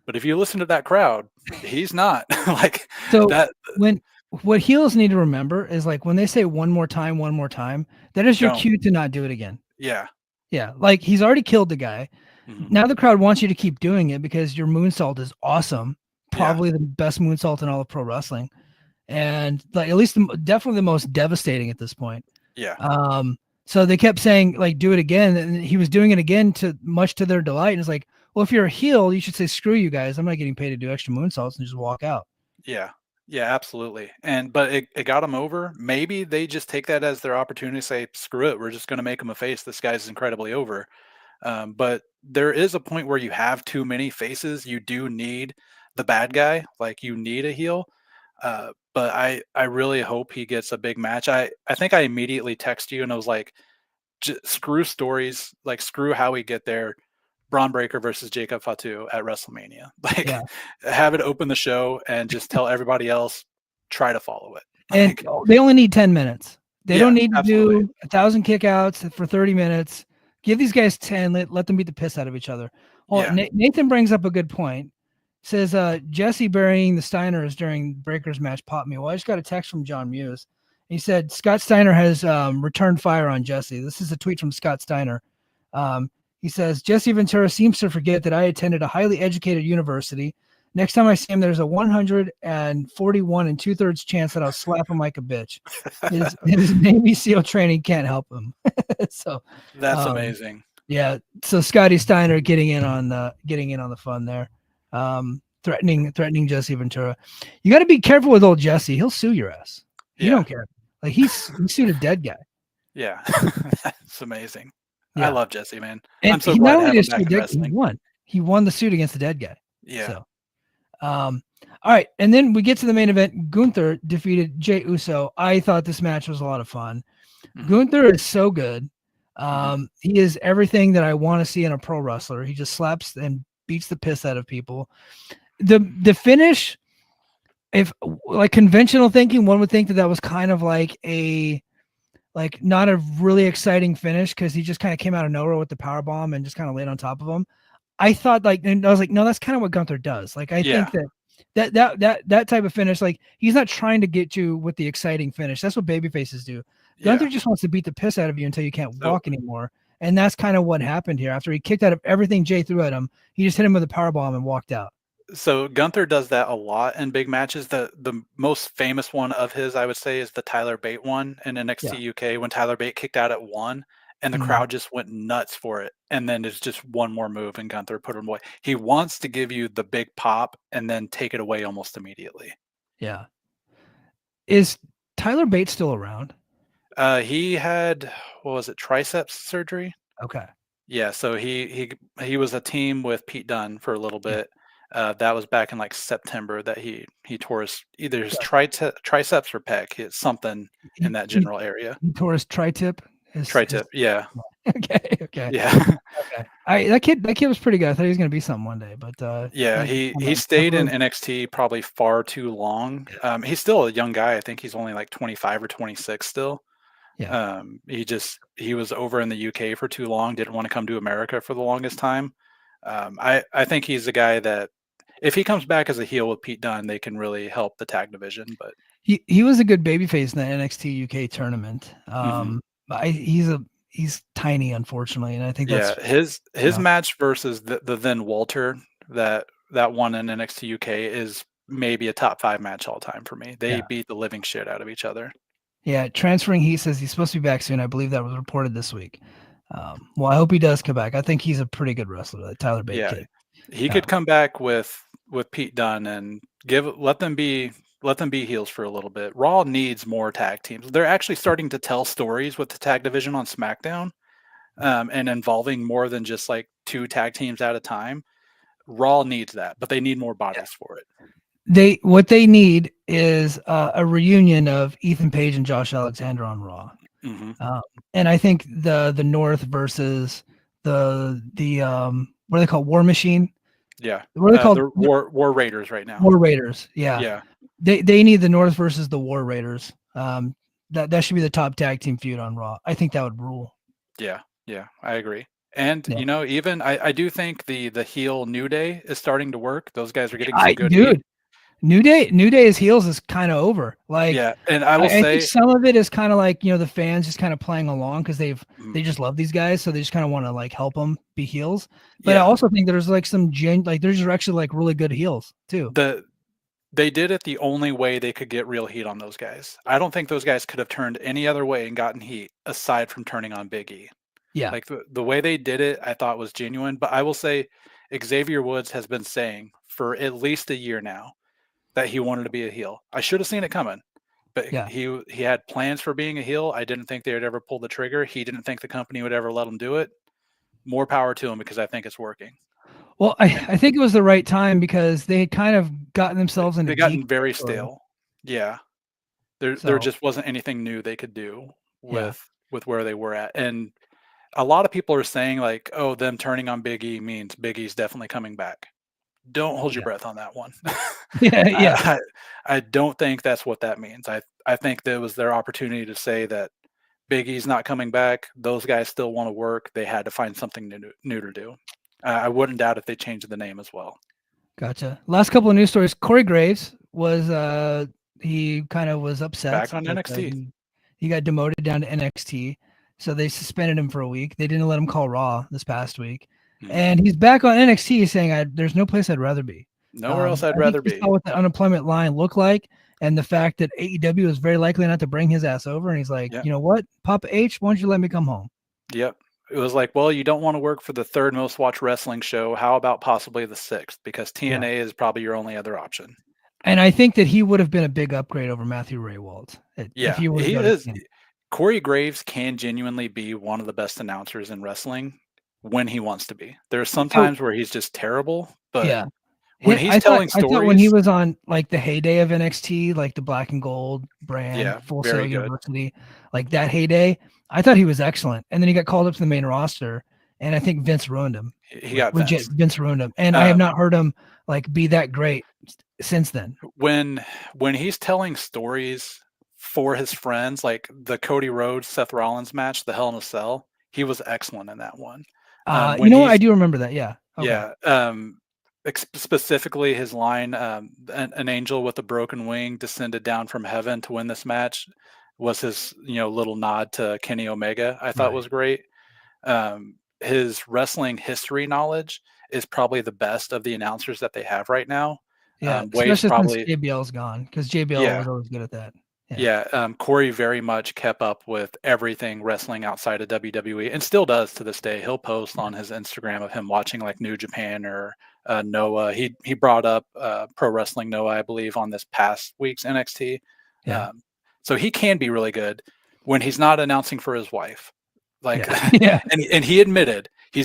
but if you listen to that crowd, he's not. Like So that. when what heels need to remember is like when they say one more time, that is your Don't. cue to not do it again. Yeah. Yeah, like he's already killed the guy. Mhm. Now the crowd wants you to keep doing it because your moonsault is awesome, Yeah. probably the best moonsault in all of pro wrestling, and like at least definitely the most devastating at this point. Yeah. So they kept saying like do it again, and he was doing it again to much to their delight. And it's like, well, if you're a heel, you should say screw you guys. I'm not getting paid to do extra moonsaults and just walk out. Yeah. Yeah, absolutely. But it got him over. Maybe they just take that as their opportunity to say, screw it, we're just going to make him a face. This guy's incredibly over. But there is a point where you have too many faces. You do need the bad guy, like you need a heel. but I really hope he gets a big match. I think I immediately text you and I was like, screw stories, like screw how we get there. Braun Breaker versus Jacob Fatu at WrestleMania. Like, Yeah. have it open the show and just tell everybody else, try to follow it. And they only need 10 minutes. They don't need to do 1,000 kickouts for 30 minutes. Give these guys 10. Let them beat the piss out of each other. Well, Nathan brings up a good point. Says Jesse burying the Steiners during Breaker's match popped me. Well, I just got a text from John Muse. He said Scott Steiner has returned fire on Jesse. This is a tweet from Scott Steiner. He says, Jesse Ventura seems to forget that I attended a highly educated university. Next time I see him, there's a 141 and 2/3 chance that I'll slap him like a bitch. His Navy SEAL training can't help him. So that's amazing. Yeah. So Scotty Steiner getting in on the fun there. Threatening Jesse Ventura. You got to be careful with old Jesse. He'll sue your ass. He don't care. Like he sued a dead guy. Yeah. That's amazing. Yeah. I love Jesse, man. And I'm so glad to have him back in wrestling. He won the suit against the dead guy. Yeah. So, all right. And then we get to the main event. Gunther defeated Jey Uso. I thought this match was a lot of fun. Mm-hmm. Gunther is so good. He is everything that I want to see in a pro wrestler. He just slaps and beats the piss out of people. The finish, if like conventional thinking, one would think that was kind of like not a really exciting finish because he just kind of came out of nowhere with the power bomb and just kind of laid on top of him. I thought and I was like, no, that's kind of what Gunther does. Like I think that type of finish, like he's not trying to get you with the exciting finish. That's what babyfaces do. Gunther just wants to beat the piss out of you until you can't walk anymore. And that's kind of what happened here. After he kicked out of everything Jey threw at him, he just hit him with a power bomb and walked out. So Gunther does that a lot in big matches. The most famous one of his, I would say, is the Tyler Bate one in NXT UK when Tyler Bate kicked out at 1 and the crowd just went nuts for it. And then it's just one more move and Gunther put him away. He wants to give you the big pop and then take it away almost immediately. Yeah. Is Tyler Bate still around? He had, what was it, triceps surgery? Okay. Yeah, so he was a team with Pete Dunne for a little bit. That was back in like September that he tore either his triceps or pec. It's something in that general area. He tore his tri-tip. Yeah. Okay. Yeah. Okay. That kid was pretty good. I thought he was going to be something one day, but he stayed in NXT probably far too long. He's still a young guy. I think he's only like 25 or 26 still. Yeah. He was over in the UK for too long. Didn't want to come to America for the longest time. I think he's a guy that if he comes back as a heel with Pete Dunne, they can really help the tag division. But he was a good babyface in the NXT UK tournament. He's tiny, unfortunately, and I think that's his match versus the then Walter that one in NXT UK is maybe a top 5 match all time for me. They beat the living shit out of each other. Yeah, Transferring Heat says he's supposed to be back soon. I believe that was reported this week. Well, I hope he does come back. I think he's a pretty good wrestler, that Tyler Bate kid. He could come back with Pete Dunne and let them be heels for a little bit. Raw needs more tag teams. They're actually starting to tell stories with the tag division on SmackDown, and involving more than just like 2 tag teams at a time. Raw needs that, but they need more bodies for it. What they need is a reunion of Ethan Page and Josh Alexander on Raw. Mm-hmm. And I think the North versus the what are they called? War Machine. Yeah. What are they called? War Raiders right now. War Raiders. Yeah. Yeah. They need the North versus the War Raiders. That should be the top tag team feud on Raw. I think that would rule. Yeah. Yeah. I agree. And even I do think the heel New Day is starting to work. Those guys are getting some good heat. New Day's heels is kind of over. Like, and I think some of it is kind of like, the fans just kind of playing along because they just love these guys, so they just kind of want to like help them be heels. But I also think there's like there's actually like really good heels too. They did it the only way they could get real heat on those guys. I don't think those guys could have turned any other way and gotten heat aside from turning on Big E. Yeah, like the way they did it, I thought was genuine. But I will say, Xavier Woods has been saying for at least a year now that he wanted to be a heel. I should have seen it coming, but he had plans for being a heel. I didn't think they would ever pull the trigger. He didn't think the company would ever let him do it. More power to him because I think it's working. Well, I think it was the right time because they had kind of gotten themselves into. They gotten very stale. Yeah. There So just wasn't anything new they could do yeah, with where they were at. And a lot of people are saying like, "Oh, them turning on Big E means Big E's definitely coming back." Don't hold your yeah, breath on that one. yeah, yeah. I I don't think that's what that means. I think that was their opportunity to say that Big E's not coming back. Those guys still want to work. They had to find something new to do. I wouldn't doubt if they changed the name as well. Gotcha. Last couple of news stories. Corey Graves was he kind of was Back upset on that NXT. he got demoted down to NXT, so they suspended him for a week. They didn't let him call Raw this past week, Mhm. and he's back on NXT saying, "There's no place I'd rather be." Nowhere else I'd I think rather he be. saw what the unemployment line looked like, and the fact that AEW is very likely not to bring his ass over, and he's like, Yep. "You know what, Papa H, why don't you let me come home?" Yep. It was like, well, you don't want to work for the third most watched wrestling show. How about possibly the sixth? Because Yeah. TNA is probably your only other option. And I think that he would have been a big upgrade over Matthew Raywald if Yeah, he would have he go to is. TNA. Corey Graves can genuinely be one of the best announcers in wrestling when he wants to be. There's some So times where he's just terrible, but yeah, when he's I thought telling when he stories, was on like the heyday of NXT, like the Black and Gold brand, yeah, Full Sail very good. University, like that heyday, I thought he was excellent. And then he got called up to the main roster, and I think Vince ruined him. He Like got legit, Vince. Vince ruined him. And I have Um, not heard him like be that great since then. when he's telling stories for his friends, like the Cody Rhodes Seth Rollins match, the Hell in a Cell, he was excellent in that one. You When know what? I he's do remember that. Yeah. Okay. Yeah, specifically his line, "An angel with a broken wing descended down from heaven to win this match," was his, little nod to Kenny Omega. I thought Right. was great. His wrestling history knowledge is probably the best of the announcers that they have right now. Yeah. Wade's Especially since probably JBL's gone, because JBL yeah. was always good at that. Yeah. Yeah, Corey very much kept up with everything wrestling outside of WWE and still does to this day. He'll post on his Instagram of him watching like New Japan or Noah. He brought up Pro Wrestling Noah, I believe, on this past week's NXT. Yeah. So he can be really good when he's not announcing for his wife. Like, Yeah. Yeah. and he's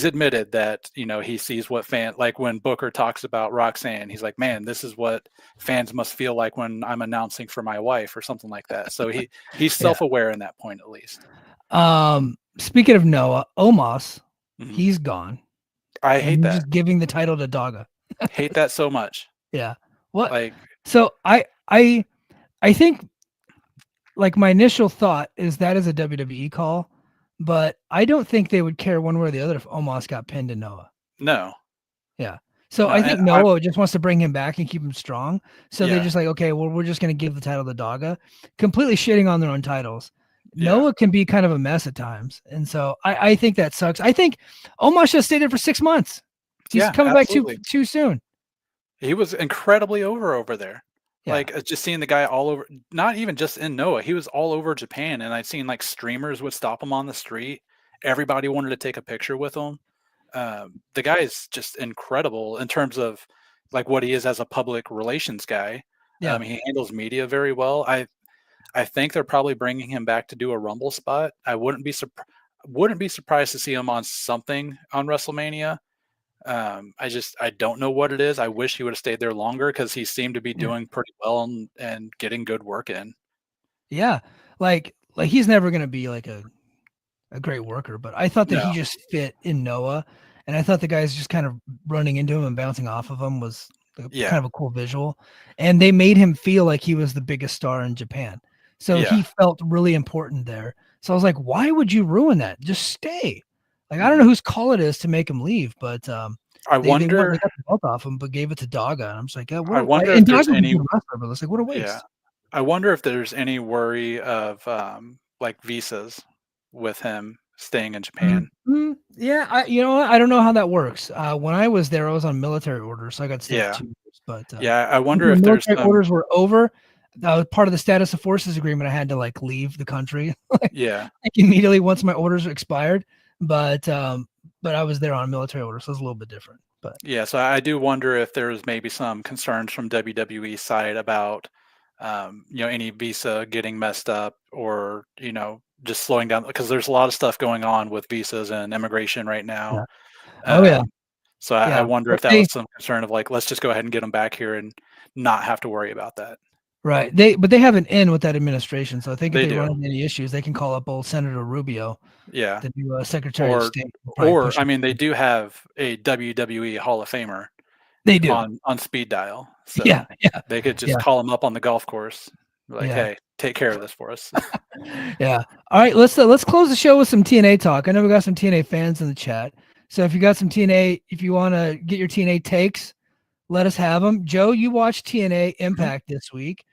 admitted that he sees what like when Booker talks about Roxanne, he's like, man, this is what fans must feel like when I'm announcing for my wife or something like that. So he's Yeah. self-aware in that point at least. Speaking of Noah, Omos, Mhm. he's gone, I and hate he's that. just giving the title to Daga. Hate that so much. Yeah. What? Like, So I think like my initial thought is that is a WWE call, but I don't think they would care one way or the other if Omos got pinned to Noah. no, Yeah. So no, I and think Noah just wants to bring him back and keep him strong. So they're yeah, just like, okay, well, we're just going to give the title to Daga, completely shitting on their own titles. yeah, Noah can be kind of a mess at times. And so I think that sucks. I think Omos should have stayed there for 6 months. He's yeah, coming back absolutely. too soon. He was incredibly over there. Yeah. Like, just seeing the guy all over, not even just in Noah, he was all over Japan, and I'd seen, like, streamers would stop him on the street. Everybody wanted to take a picture with him. The guy is just incredible in terms of, like, what he is as a public relations guy. Yeah. He handles media very well. I think they're probably bringing him back to do a Rumble spot. I wouldn't be surprised to see him on something on WrestleMania. I don't know what it is. I wish he would have stayed there longer because he seemed to be Yeah. doing pretty well and getting good work in. Yeah. Like he's never going to be like a great worker, but I thought that No, he just fit in Noah, and I thought the guys just kind of running into him and bouncing off of him was kind yeah, of a cool visual, and they made him feel like he was the biggest star in Japan, so yeah. he felt really important there. So I was like, why would you ruin that? Just stay. Like I don't know Mhm. whose call it is to make him leave, but I they wonder. got the belt off him, but gave it to Daga, and I'm just like, yeah, I wonder and if there's Daga was a any. good wrestler, but it's like what a Yeah, waste. I wonder if there's any worry of like visas with him staying in Japan. Yeah, you know what? I don't know how that works. When I was there, I was on military orders, so I got to stay for Yeah, 2 years. But yeah. I once wonder my if there's military some. orders were over, that was part of the status of forces agreement. I had to like leave the country Yeah, like immediately once my orders expired. But I was there on military orders, so it's a little bit different. But yeah. So I do wonder if there's maybe some concerns from WWE side about any visa getting messed up or just slowing down because there's a lot of stuff going on with visas and immigration right now. yeah. Oh yeah, Um, so I yeah. wonder But if that was some concern of like, let's just go ahead and get them back here and not have to worry about that. Right. But they have an in with that administration, so I think if They they run do. into any issues, they can call up old Senator Rubio, Yeah. the new Secretary of State. I mean, they do have a WWE Hall of Famer They do. on speed dial, so Yeah. they could just Yeah. call him up on the golf course, like, Yeah. "Hey, take care of this for us." Yeah. All right. Let's close the show with some TNA talk. I know we got some TNA fans in the chat, so if you got some TNA, if you want to get your TNA takes, let us have them. Joe, you watched TNA Impact this week.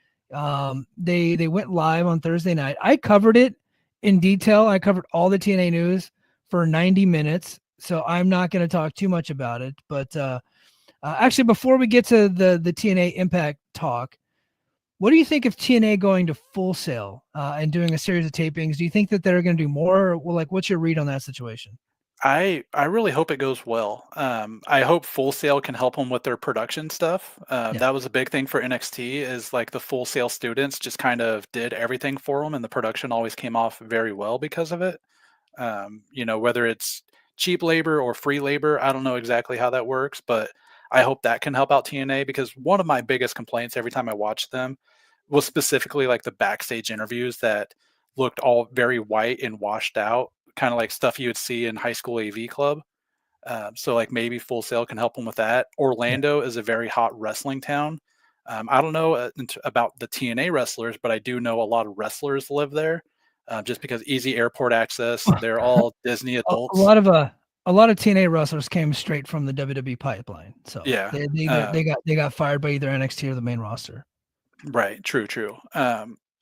They went live on Thursday night. I covered it in detail. I covered all the TNA news for 90 minutes, so I'm not going to talk too much about it. But actually, before we get to the TNA Impact talk, what do you think of TNA going to Full Sail and doing a series of tapings? Do you think that they're going to do more? Or, well, like, what's your read on that situation? I really hope it goes well. I hope Full Sail can help them with their production stuff. Yeah. That was a big thing for NXT is like the Full Sail students just kind of did everything for them, and the production always came off very well because of it. Whether it's cheap labor or free labor, I don't know exactly how that works, but I hope that can help out TNA because one of my biggest complaints every time I watched them was specifically like the backstage interviews that looked all very white and washed out, kind of like stuff you would see in high school AV club. So like maybe Full Sail can help them with that. Yeah. Orlando is a very hot wrestling town. I don't know about the TNA wrestlers, but I do know a lot of wrestlers live there. Just because easy airport access, they're all Disney A adults. lot of TNA wrestlers came straight from the WWE pipeline, so Yeah, they got fired by either NXT or the main roster. right. True.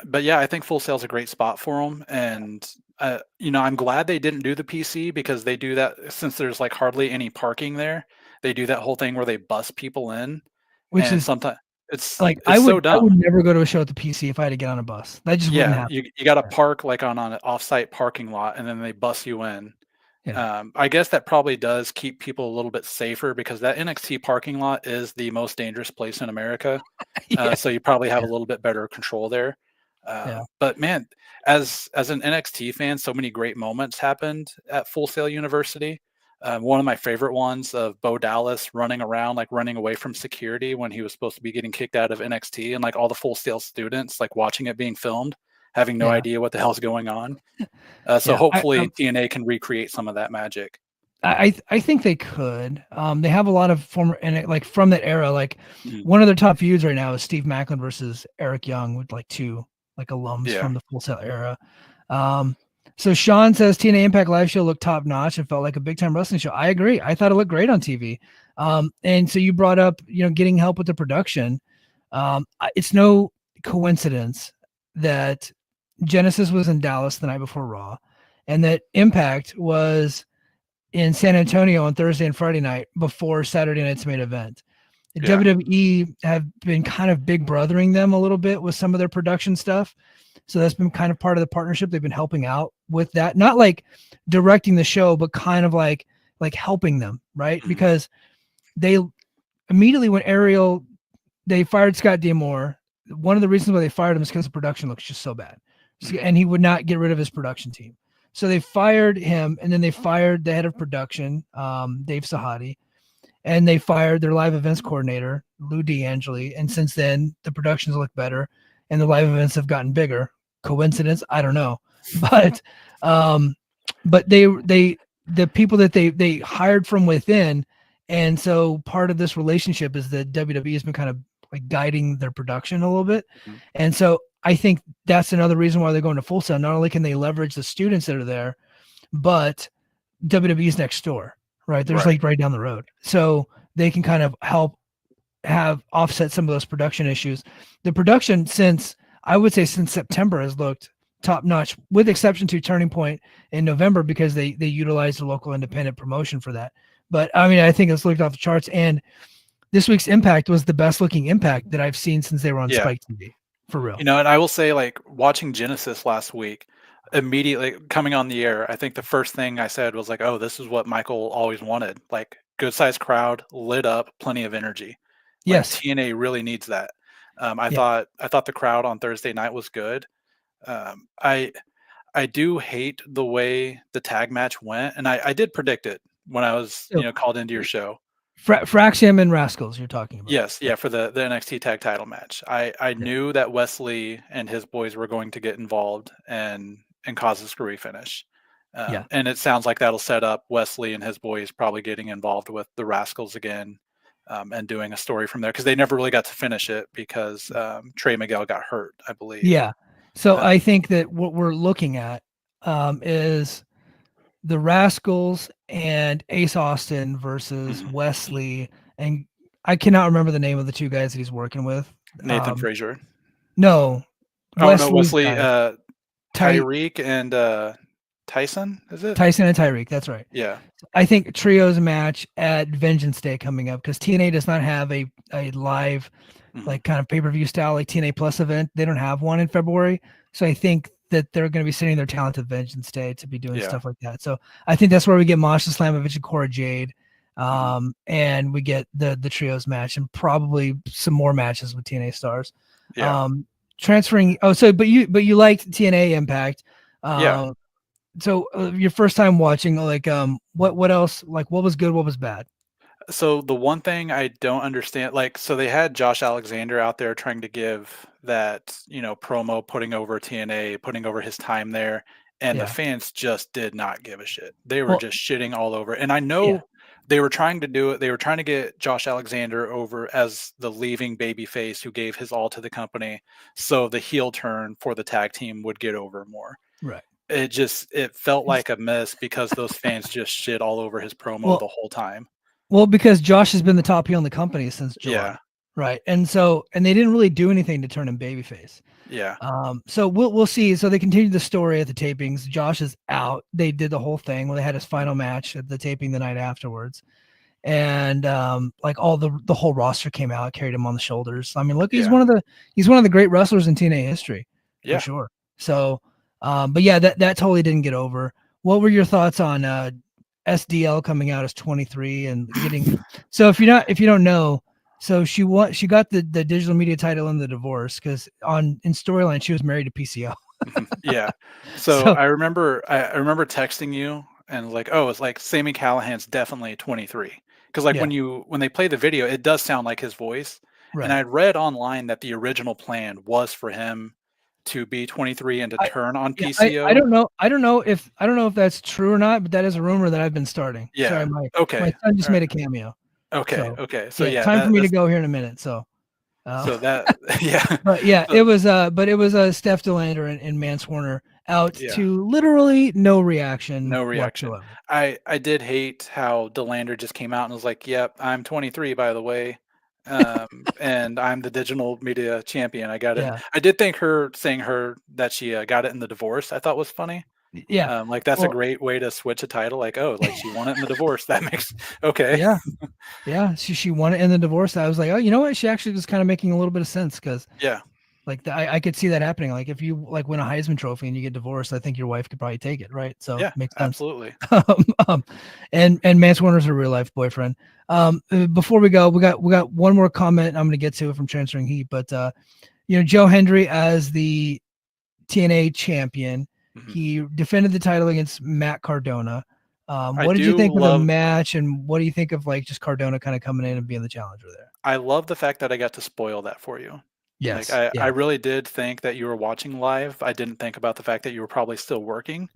But yeah, I think Full Sail's a great spot for them, and I'm glad they didn't do the PC because they do that since there's like hardly any parking there. They do that whole thing where they bus people in, Which and is sometimes it's like it's so I would dumb. never go to a show at the PC if I had to get on a bus. That just wouldn't Yeah, happen. you got to park like on an offsite parking lot, and then they bus you in. Yeah. I guess that probably does keep people a little bit safer because that NXT parking lot is the most dangerous place in America. Yeah. So you probably have Yeah. a little bit better control there. Yeah. But man, as an NXT fan, so many great moments happened at Full Sail University. One of my favorite ones of Bo Dallas running around, like running away from security when he was supposed to be getting kicked out of NXT, and like all the Full Sail students like watching it being filmed, having no Yeah. idea what the hell's going on. So Yeah. hopefully TNA can recreate some of that magic. I think they could. They have a lot of former and like from that era. Like Mhm. one of their top views right now is Steve Macklin versus Eric Young with like two like alums Yeah. from the Full Sail era. So Sean says TNA Impact Live show looked top notch and felt like a big time wrestling show. I agree. I thought it looked great on TV. And so you brought up getting help with the production. It's no coincidence that Genesis was in Dallas the night before Raw, and that Impact was in San Antonio on Thursday and Friday night before Saturday night's main event. The Yeah. WWE have been kind of big brothering them a little bit with some of their production stuff. So that's been kind of part of the partnership. They've been helping out with that, not like directing the show, but kind of like helping them, right? Mhm. Because they immediately when they fired Scott D'Amore, one of the reasons why they fired him is because the production looks just so bad. And he would not get rid of his production team. So they fired him, and then they fired the head of production, Dave Sahadi, and they fired their live events coordinator, Lou D'Angeli. And since then, the productions look better, and the live events have gotten bigger. Coincidence? I don't know, but the people that they hired from within, and so part of this relationship is that WWE has been kind of like guiding their production a little bit, and so I think that's another reason why they're going to Full Sail. Not only can they leverage the students that are there, but WWE's next door, right? There's like right down the road. So they can kind of help have offset some of those production issues. The production since September has looked top notch, with exception to Turning Point in November because they utilized a local independent promotion for that. But I mean, I think it's looked off the charts. And this week's Impact was the best looking Impact that I've seen since they were on Spike TV. For real. And I will say, like, watching Genesis last week, immediately coming on the air, I think the first thing I said was like, oh, this is what Michael always wanted. Like, good sized crowd, lit up, plenty of energy. Yes. Like, TNA really needs that. I thought the crowd on Thursday night was good. I do hate the way the tag match went, and I did predict it when I was called into your show. Fraxium and Rascals you're talking about. Yes, yeah, for the NXT Tag Title match. I knew that Wesley and his boys were going to get involved and cause a screwy finish. Yeah. And it sounds like that'll set up Wesley and his boys probably getting involved with the Rascals again, and doing a story from there, because they never really got to finish it because Trey Miguel got hurt, I believe. Yeah. So I think that what we're looking at is the Rascals and Ace Austin versus Wesley, and I cannot remember the name of the two guys that he's working with. Nathan Frazier. No. Wesley, guy. Tyreek and Tyson, is it? Tyson and Tyreek, that's right. Yeah. I think trios match at Vengeance Day coming up, because TNA does not have a live like kind of pay-per-view style like TNA Plus event. They don't have one in February. So I think that they're going to be sending their talent to Vengeance Day to be doing stuff like that. So I think that's where we get Masha Slamovich and Cora Jade. And we get the trios match and probably some more matches with TNA stars. Yeah. Transferring. Oh, so, but you liked TNA Impact. Yeah. So your first time watching, like, what else, like, what was good, what was bad? So the one thing I don't understand, like, so they had Josh Alexander out there trying to give that, promo, putting over TNA, putting over his time there, and the fans just did not give a shit. They were just shitting all over. And I know they were trying to do it. They were trying to get Josh Alexander over as the leaving babyface who gave his all to the company, so the heel turn for the tag team would get over more. Right. It felt like a mess because those fans just shit all over his promo the whole time. Well, because Josh has been the top heel in the company since July. Yeah. Right. And they didn't really do anything to turn him babyface. Yeah. So we'll see. So they continued the story at the tapings. Josh is out. They did the whole thing where they had his final match at the taping the night afterwards. And like all the whole roster came out, carried him on the shoulders. I mean, look, he's one of the great wrestlers in TNA history. Yeah. For sure. So but yeah, that totally didn't get over. What were your thoughts on SDL coming out as 23 and getting so if you don't know, so she got the digital media title in the divorce because in storyline she was married to PCO. Yeah. So I remember texting you and like, oh, it's like Sami Callihan's definitely 23. Because like when they play the video, it does sound like his voice. Right. And I read online that the original plan was for him to be 23 and to turn on PCO. I don't know if that's true or not, but that is a rumor that I've been starting. Yeah. Sorry, my son just made a cameo. Okay. So time for me to go here in a minute. So that But it was Steph DeLander and Mance Warner out to literally no reaction. Whatsoever. I did hate how DeLander just came out and was like, "Yep, I'm 23 by the way." And I'm the digital media champion. I got it. Yeah. I did think saying that she got it in the divorce, I thought was funny. Yeah. Like that's a great way to switch a title. Like, oh, like she won it in the divorce. That makes okay. Yeah. Yeah. She won it in the divorce. I was like, oh, you know what? She actually was kind of making a little bit of sense because like I could see that happening. Like if you like win a Heisman Trophy and you get divorced, I think your wife could probably take it, right? So yeah, it makes sense. Absolutely. And Mance Warner's a real life boyfriend. Before we go, we got one more comment I'm going to get to from Transferring Heat, but Joe Hendry as the TNA champion, he defended the title against Matt Cardona. What did you think of the match, and what do you think of like just Cardona kind of coming in and being the challenger there? I love the fact that I got to spoil that for you. Yes. Like I really did think that you were watching live. I didn't think about the fact that you were probably still working.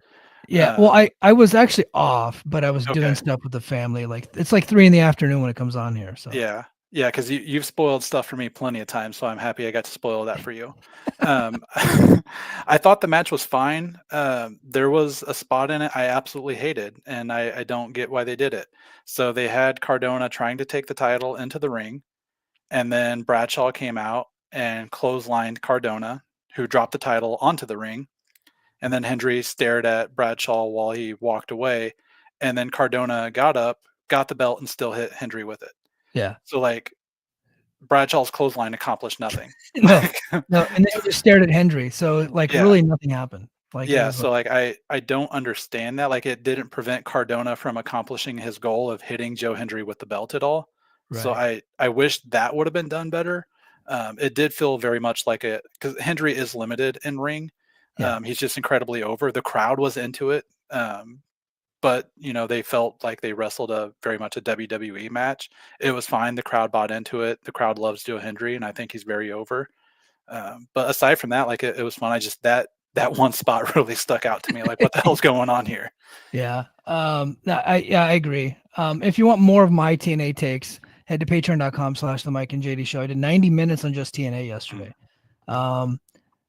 Yeah. Well, I was actually off, but I was doing stuff with the family. Like it's like 3 p.m. when it comes on here. So yeah. Because you've spoiled stuff for me plenty of times, so I'm happy I got to spoil that for you. I thought the match was fine. There was a spot in it I absolutely hated, and I don't get why they did it. So they had Cardona trying to take the title into the ring, and then Bradshaw came out and clotheslined Cardona, who dropped the title onto the ring. And then Hendry stared at Bradshaw while he walked away. And then Cardona got up, got the belt, and still hit Hendry with it. Yeah. So, like, Bradshaw's clothesline accomplished nothing. No. And then he just stared at Hendry. So, like, really nothing happened. Like, so, like, I don't understand that. Like, it didn't prevent Cardona from accomplishing his goal of hitting Joe Hendry with the belt at all. Right. So, I wish that would have been done better. It did feel very much like because Hendry is limited in ring. Yeah. He's just incredibly over. The crowd was into it. But but they felt like they wrestled very much a WWE match. It was fine. The crowd bought into it. The crowd loves Joe Hendry, and I think he's very over. But aside from that, like it was fun. I just that one spot really stuck out to me. Like, what the hell's going on here? Yeah. I agree. If you want more of my TNA takes, head to patreon.com/the Mike and JD show. I did 90 minutes on just TNA yesterday.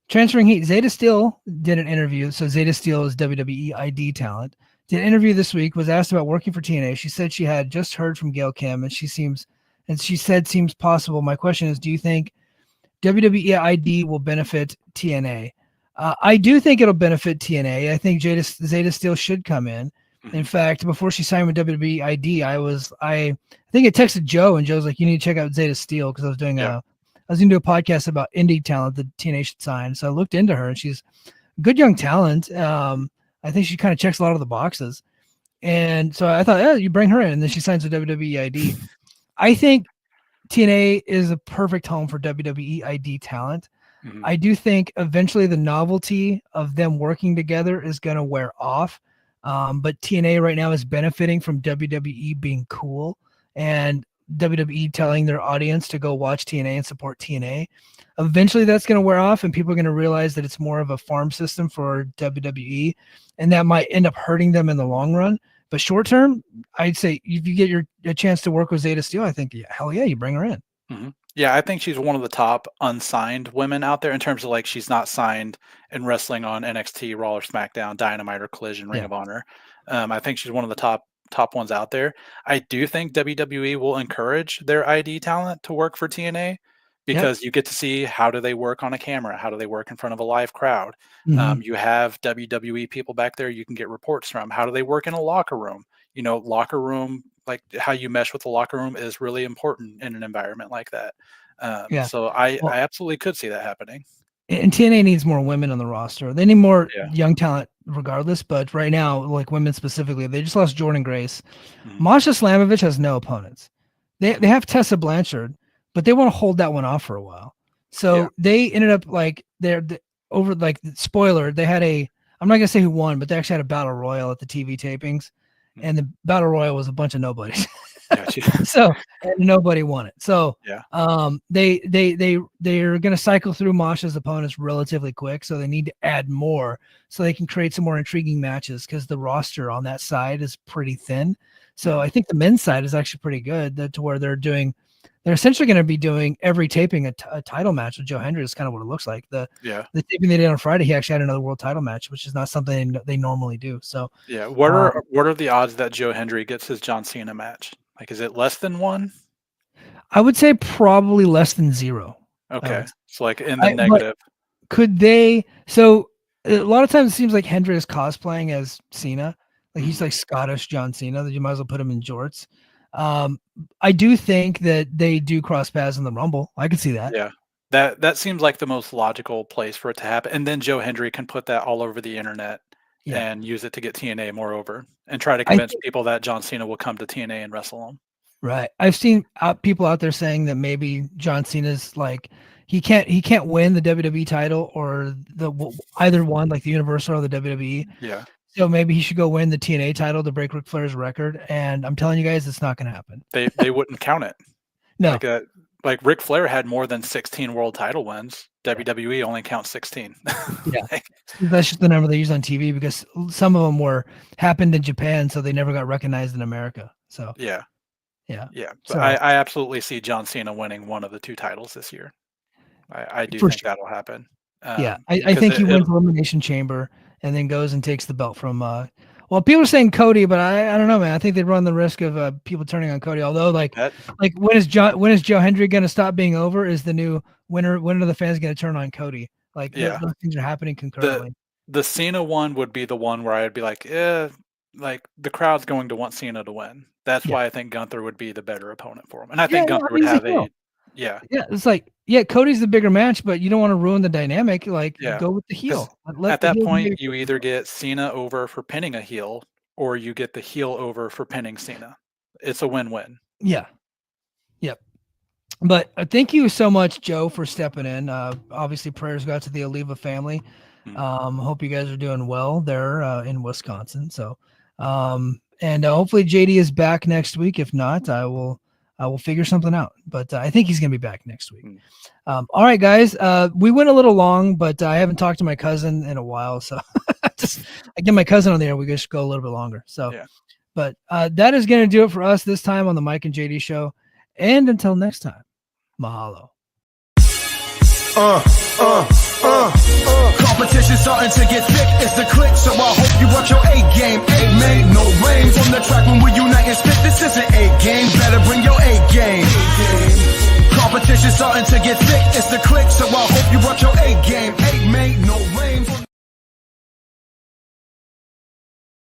Transferring heat. Zeta Steel did an interview. So Zeta Steel is WWE ID talent. Did an interview this week, was asked about working for TNA. She said she had just heard from Gail Kim and she said seems possible. My question is, do you think WWE ID will benefit TNA? I do think it'll benefit TNA. I think Zeta Steel should come in. In fact, before she signed with WWE ID, I think I texted Joe, and Joe's like, "You need to check out Zeta Steel," because I was going to do a podcast about indie talent that TNA should sign. So I looked into her, and she's a good young talent. I think she kind of checks a lot of the boxes, and so I thought, you bring her in, and then she signs with WWE ID. I think TNA is a perfect home for WWE ID talent. I do think eventually the novelty of them working together is going to wear off. But TNA right now is benefiting from WWE being cool and WWE telling their audience to go watch TNA and support TNA. Eventually that's going to wear off and people are going to realize that it's more of a farm system for WWE, and that might end up hurting them in the long run. But short term, I'd say if you get a chance to work with Zeta Steel, I think, hell yeah, you bring her in. Yeah, I think she's one of the top unsigned women out there in terms of like she's not signed and wrestling on NXT, Raw or SmackDown, Dynamite or Collision, Ring of Honor. I think she's one of the top ones out there. I do think WWE will encourage their ID talent to work for TNA because you get to see how do they work on a camera, how do they work in front of a live crowd. You have WWE people back there you can get reports from. How do they work in a locker room? Locker room, like how you mesh with the locker room is really important in an environment like that. So I absolutely could see that happening. And TNA needs more women on the roster. They need more young talent regardless, but right now, like women specifically, they just lost Jordan Grace. Masha Slamovich has no opponents. They have Tessa Blanchard, but they want to hold that one off for a while. So they ended up like spoiler, they had I'm not going to say who won, but they actually had a battle royal at the TV tapings. And the battle royal was a bunch of nobodies. So nobody won it. So they're going to cycle through Masha's opponents relatively quick. So they need to add more so they can create some more intriguing matches because the roster on that side is pretty thin. So I think the men's side is actually pretty good to where they're essentially going to be doing every taping a title match with Joe Hendry is kind of what it looks like. The taping they did on Friday, he actually had another world title match, which is not something they normally do. So what are the odds that Joe Hendry gets his John Cena match? Like, is it less than 1? I would say probably less than 0. Okay, so like in the negative. Could they? So a lot of times it seems like Hendry is cosplaying as Cena. Like he's like Scottish John Cena. That you might as well put him in jorts. I do think that they do cross paths in the Rumble. I can see that. Yeah, that seems like the most logical place for it to happen. And then Joe Hendry can put that all over the internet and use it to get TNA more over and try to convince people that John Cena will come to TNA and wrestle him. Right. I've seen people out there saying that maybe John Cena's like he can't win the WWE title or either one, like the Universal or the WWE. Yeah. So maybe he should go win the TNA title to break Ric Flair's record. And I'm telling you guys, it's not going to happen. They wouldn't count it. No. Like Ric Flair had more than 16 world title wins. WWE only counts 16. That's just the number they use on TV because some of them happened in Japan, so they never got recognized in America. So yeah. But so, I absolutely see John Cena winning one of the 2 titles this year. I do think that'll happen. I think he wins Elimination Chamber and then goes and takes the belt from people are saying Cody, but I don't know, man. I think they'd run the risk of people turning on Cody. Although when is Joe Hendry going to stop being over? Is the new winner? When are the fans going to turn on Cody? Those things are happening concurrently. The Cena one would be the one where I'd be like, like the crowd's going to want Cena to win. That's why I think Gunther would be the better opponent for him. And I think Gunther would have it's like, Cody's the bigger match, but you don't want to ruin the dynamic. Go with the heel. At that point, you either get Cena over for pinning a heel or you get the heel over for pinning Cena. It's a win-win. Yeah. Yep. But thank you so much, Joe, for stepping in. Obviously, prayers go out to the Oliva family. Hope you guys are doing well there in Wisconsin. So And hopefully JD is back next week. If not, I will figure something out. But I think he's going to be back next week. All right, guys. We went a little long, but I haven't talked to my cousin in a while. So I get my cousin on there. We just go a little bit longer. So, but that is going to do it for us this time on the Mike and JD show. And until next time, mahalo. Competition starting to get thick, it's the click, so I hope you watch your A game. A made no rain from the track when we unite and spit. This is an A game, better bring your A game. Competition starting to get thick, it's the click, so I hope you watch your A game.